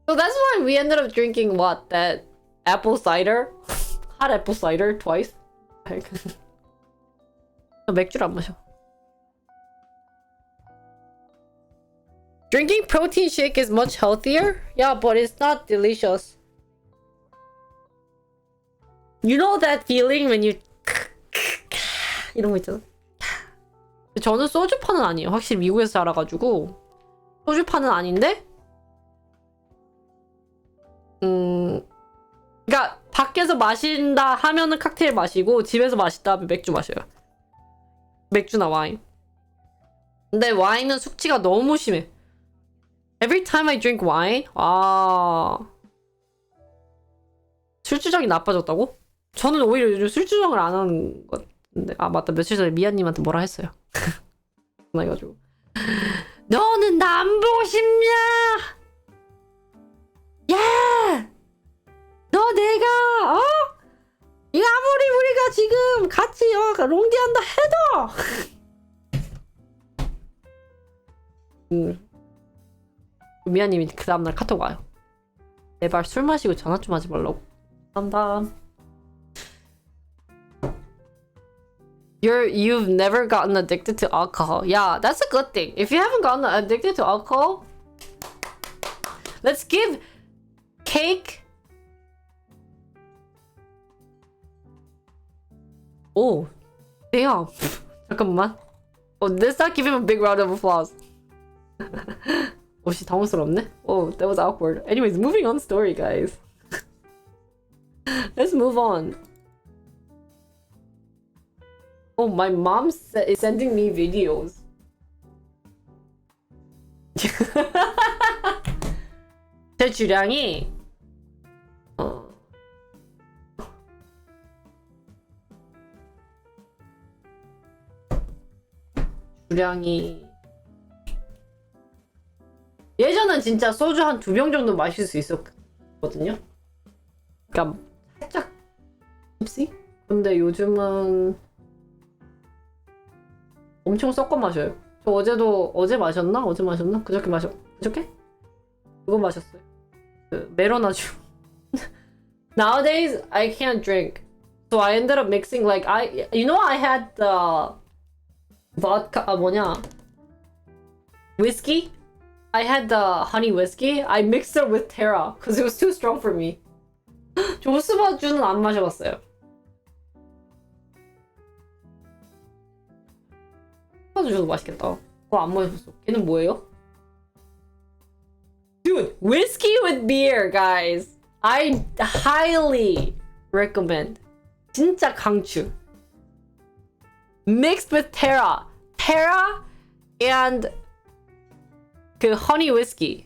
So that's why we ended up drinking what? That apple cider? Hot apple cider twice. 맥주를 안 마셔. Drinking protein shake is much healthier? Yeah, but it's not delicious. You know that feeling when you 이런 거 있잖아. 저는 소주파는 아니에요. 확실히 미국에서 자라가지고 소주파는 아닌데 그러니까 밖에서 마신다 하면은 칵테일 마시고 집에서 마신다 하면 맥주 마셔요. 맥주나 와인. 근데 와인은 숙취가 너무 심해. Every time I drink wine, 술주정이 나빠졌다고? 저는 오히려 요즘 술주정을 안 하는 것 같은데. 아 맞다, 며칠 전에 미아님한테 뭐라 했어요. 그래가지고 너는 나 안 보고 싶냐? 야! 너 내가 이거 아무리 우리가 지금 같이 롱디한다 해도 미아님이 그 다음날 카톡 와요. 제발 술 마시고 전화 좀 하지 말라고. 감사합니다. You've never gotten addicted to alcohol. Yeah, that's a good thing. If you haven't gotten addicted to alcohol, let's give cake. Oh, damn. 잠깐만. Let's not give him a big round of applause. 씨 당황스럽네. Oh, that was awkward. Anyways, moving on story, guys. Let's move on. Oh, my mom is sending me videos. 제 주량이 예전엔 진짜 소주 한 2병 정도 마실 수 있었거든요. 그러니까 살짝 tipsy? 근데 요즘은 엄청 섞어 마셔요. 저 어제 마셨나? 그저께? 그거 마셨어요. 그 메로나주. Nowadays I can't drink, so I ended up mixing like I had the vodka whiskey. I had the honey whiskey. I mixed it with Terra because it was too strong for me. 조스바주는 안 마셔봤어요. 조스바주도 맛있겠다. 그거 안 마셔봤어. 걔는 뭐예요? Dude, whiskey with beer, guys. I highly recommend. 진짜 강추. Mixed with Terra and 그 honey whiskey.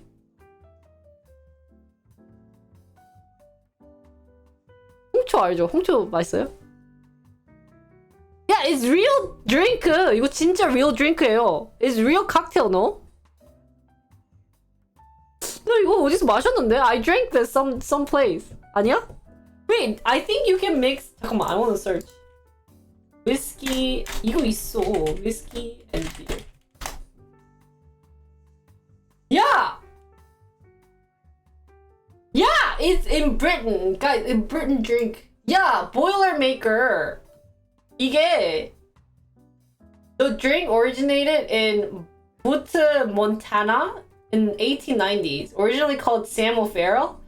홍초 알죠? 홍초 맛있어요? Yeah, it's real drink. 이거 진짜 real drink예요. It's real cocktail, no? 나 이거 어디서 마셨는데? I drank this some place. 아니야? Wait, I think you can mix. 잠깐만, I wanna search. Whiskey 이거 있어. Whiskey and beer. Yeah! Yeah! It's in Britain. Guys, in Britain drink. Yeah, Boilermaker. 이게 the drink originated in Butte, Montana in 1890s. Originally called Sam O'Farrell.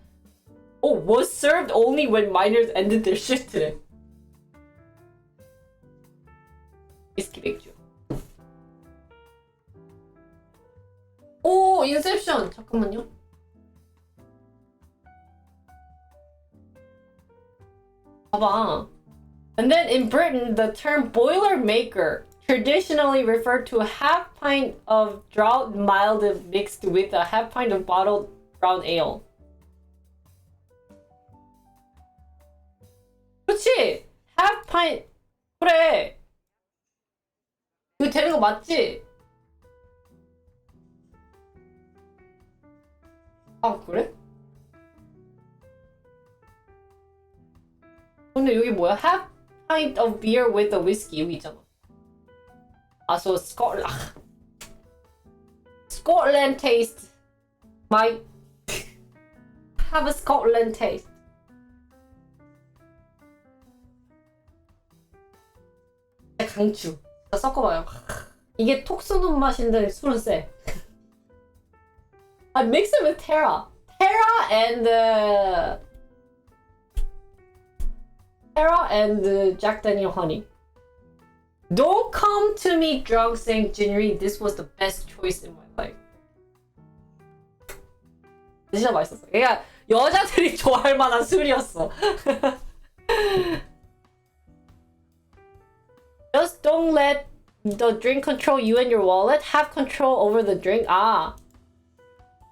Oh, was served only when miners ended their shift today. 위스키 맥주. 오, 인셉션. 잠깐만요. 봐봐. And then in Britain, the term Boilermaker traditionally referred to a half pint of drought mild mixed with a half pint of bottled brown ale. 그렇지. half pint. 그래. 이거 되는 거 맞지? 아, 그래? 근데 여기 뭐야? pint of beer with a whiskey 여기 있잖아. So Scotland taste might have a Scotland taste. 강추. 자, 섞어봐요. 이게 톡 쏘는 맛인데 술은 세. I mix it with Terra and Jack Daniel honey. Don't come to me drunk saying Jinri, this was the best choice in my life. 진짜 맛있었어. 그러니까 여자들이 좋아할 만한 술이었어. Just don't let the drink control you and your wallet. Have control over the drink.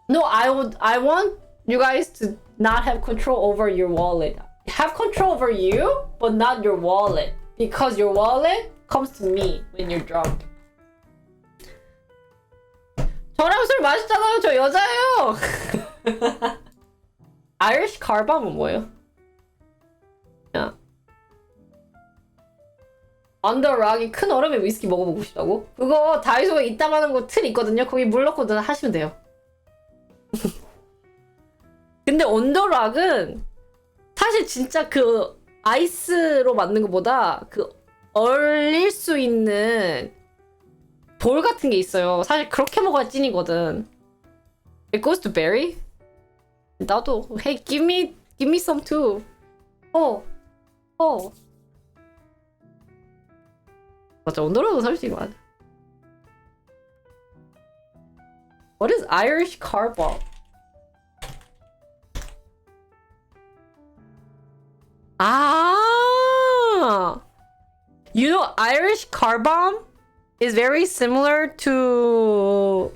No, I want you guys to not have control over your wallet. Have control over you, but not your wallet. Because your wallet comes to me when you're drunk. 저랑 술 마시잖아요. 저 여자예요. Irish Carbam은 뭐예요? 야. 언더락이 큰 얼음에 위스키 먹어보고 싶다고? 그거 다이소에 이따만한 거 틀 있거든요. 거기 물 넣고 하시면 돼요. 근데 언더락은 사실 진짜 그 아이스로 만든 것보다 그 얼릴 수 있는 돌 같은 게 있어요. 사실 그렇게 먹어야 찐이거든. It goes to berry? 나도 hey give me some too. 맞아, 언더락은 솔직히 맞아. What is Irish Carbamm? You know, Irish Carbamm is very similar to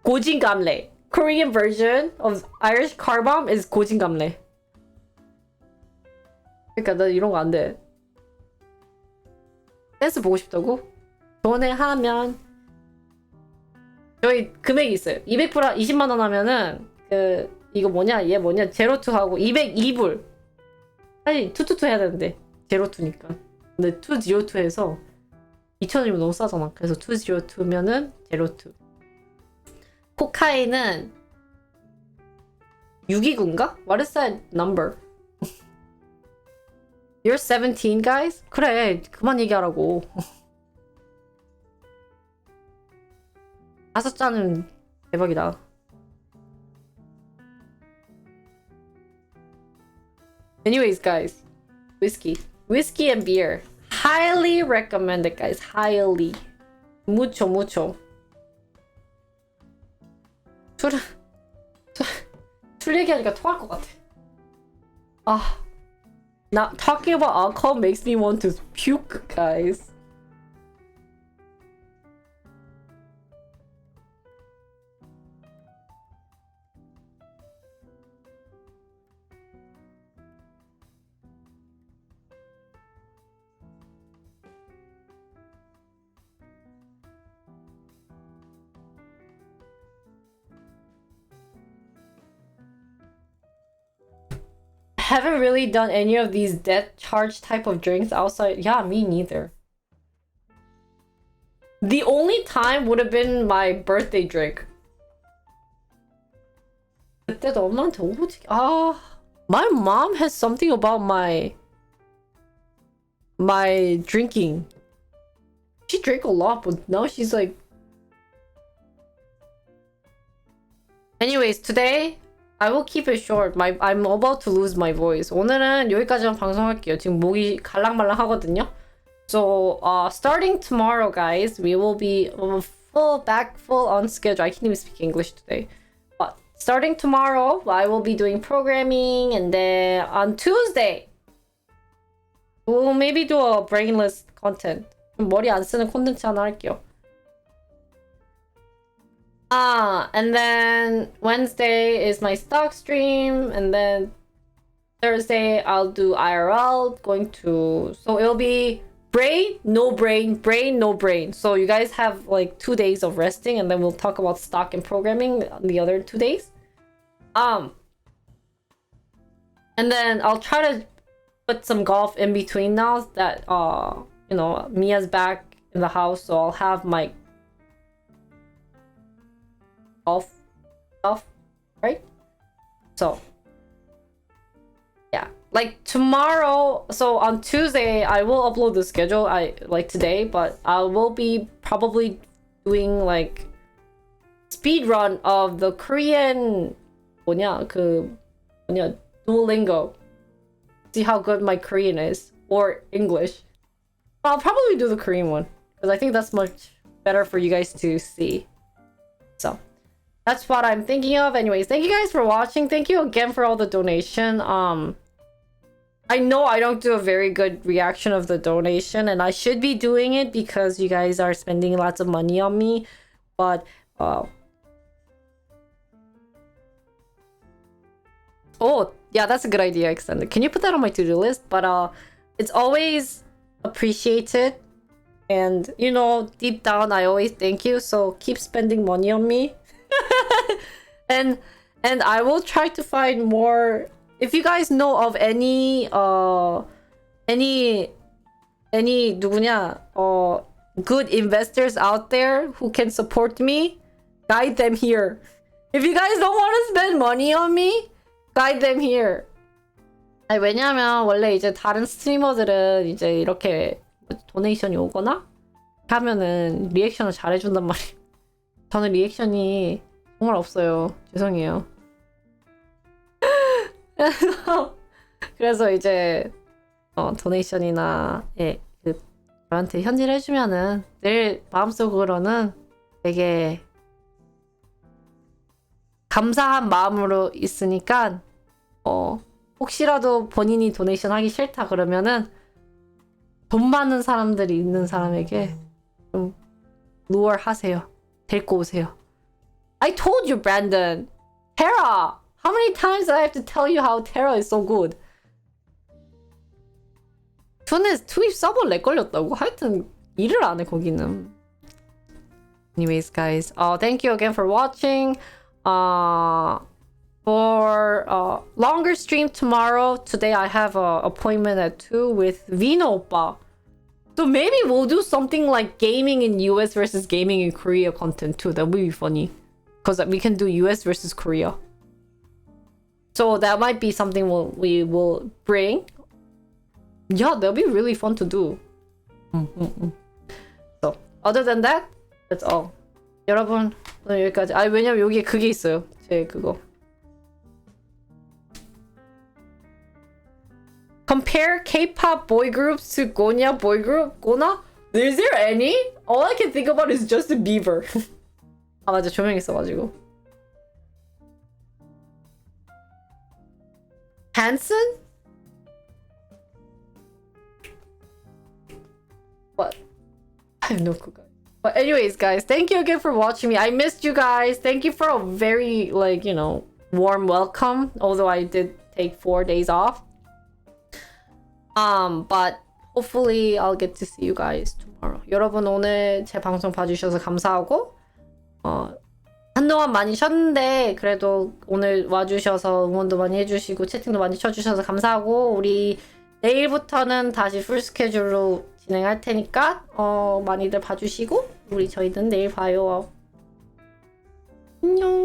고진감래. Korean version of Irish Carbamm is 고진감래. 그러니까 나 이런 거 안 돼. 댄스 보고 싶다고? 전화하면 저희 금액이 있어요. 200불 20만 원 하면은 그 이거 뭐냐 얘 뭐냐 제로투 하고 202불. 사실 투투투 해야 되는데 제로투니까. 근데 202에서 2,000원이면 너무 싸잖아. 그래서 202면은 제로투. 코카인은 629인가? What is that number? You're 17, guys? 그래, 그만 얘기하라고. 5잔은 대박이다. Anyways, guys, whiskey and beer. Highly recommended, guys. Highly. Mucho. 술 얘기하니까 토할 것 같아. Now, talking about alcohol makes me want to puke, guys. Haven't really done any of these death charge type of drinks outside. Yeah, me neither. The only time would have been my birthday drink. 그때도 엄마한테 오버치기. My mom has something about my drinking. She drank a lot, but now she's like. Anyways, today I will keep it short. I'm about to lose my voice. 오늘은 여기까지만 방송할게요. 지금 목이 갈랑말랑 하거든요. So, starting tomorrow, guys, we will be full on schedule. I can't even speak English today. But starting tomorrow, I will be doing programming, and then on Tuesday, we'll maybe do a brainless content. 머리 안 쓰는 콘텐츠 하나 할게요. And then Wednesday is my stock stream, and then Thursday I'll do IRL, so it'll be brain, no brain. So you guys have like 2 days of resting, and then we'll talk about stock and programming on the other 2 days. And then I'll try to put some golf in between now that you know, Mia's back in the house, so I'll have my golf stuff, right? So yeah, like tomorrow, so on Tuesday I will upload the schedule like today, but I will be probably doing like speed run of the Korean Duolingo. See how good my Korean is, or English. I'll probably do the Korean one because I think that's much better for you guys to see. So that's what I'm thinking of. Anyways, thank you guys for watching. Thank you again for all the donation. I know I don't do a very good reaction of the donation, and I should be doing it because you guys are spending lots of money on me. But oh yeah, that's a good idea, Extended. Can you put that on my to-do list? But it's always appreciated, and you know, deep down I always thank you, so keep spending money on me. and I will try to find more. If you guys know of any good investors out there who can support me, guide them here. If you guys don't want to spend money on me, guide them here. 아니, 왜냐면 원래 이제 다른 스트리머들은 이제 이렇게 도네이션이 오거나 하면은 리액션을 잘해준단 말이에요. 저는 리액션이 정말 없어요. 죄송해요. 그래서 이제 도네이션이나 저한테 현질 해주면은 늘 마음속으로는 되게 감사한 마음으로 있으니까 혹시라도 본인이 도네이션 하기 싫다 그러면은 돈 많은 사람들이 있는 사람에게 좀 루어 하세요. 데리고 오세요. I told you, Brandon. Tara! How many times do I have to tell you how Tara is so good? 저는 트윗 서버 렉 걸렸다고? 하여튼 일을 안 해 거기는. Anyways, guys, thank you again for watching. For longer stream tomorrow. Today I have an appointment at 2 with Vino Oppa. So maybe we'll do something like gaming in US versus gaming in Korea content too. That would be funny. Because we can do US versus Korea. So that might be something we will bring. Yeah, that'll be really fun to do. So other than that, that's all. 여러분 오늘 여기까지. 왜냐면 여기에 그게 있어요. 제 그거. Compare K-pop boy groups to Gonya boy group. Gona? Is there any? All I can think about is Justin Bieber. 아 맞아, 조명 있어가지고. Hanson? What? I have no clue, guys. But anyways, guys, thank you again for watching me. I missed you guys. Thank you for a very, like, you know, warm welcome. Although I did take 4 days off. But hopefully I'll get to see you guys tomorrow. 여러분 오늘 제 방송 봐주셔서 감사하고 한동안 많이 쉬었는데 그래도 오늘 와주셔서 응원도 많이 해주시고 채팅도 많이 쳐주셔서 감사하고 우리 내일부터는 다시 풀 스케줄로 진행할 테니까 많이들 봐주시고 우리 저희는 내일 봐요. 안녕.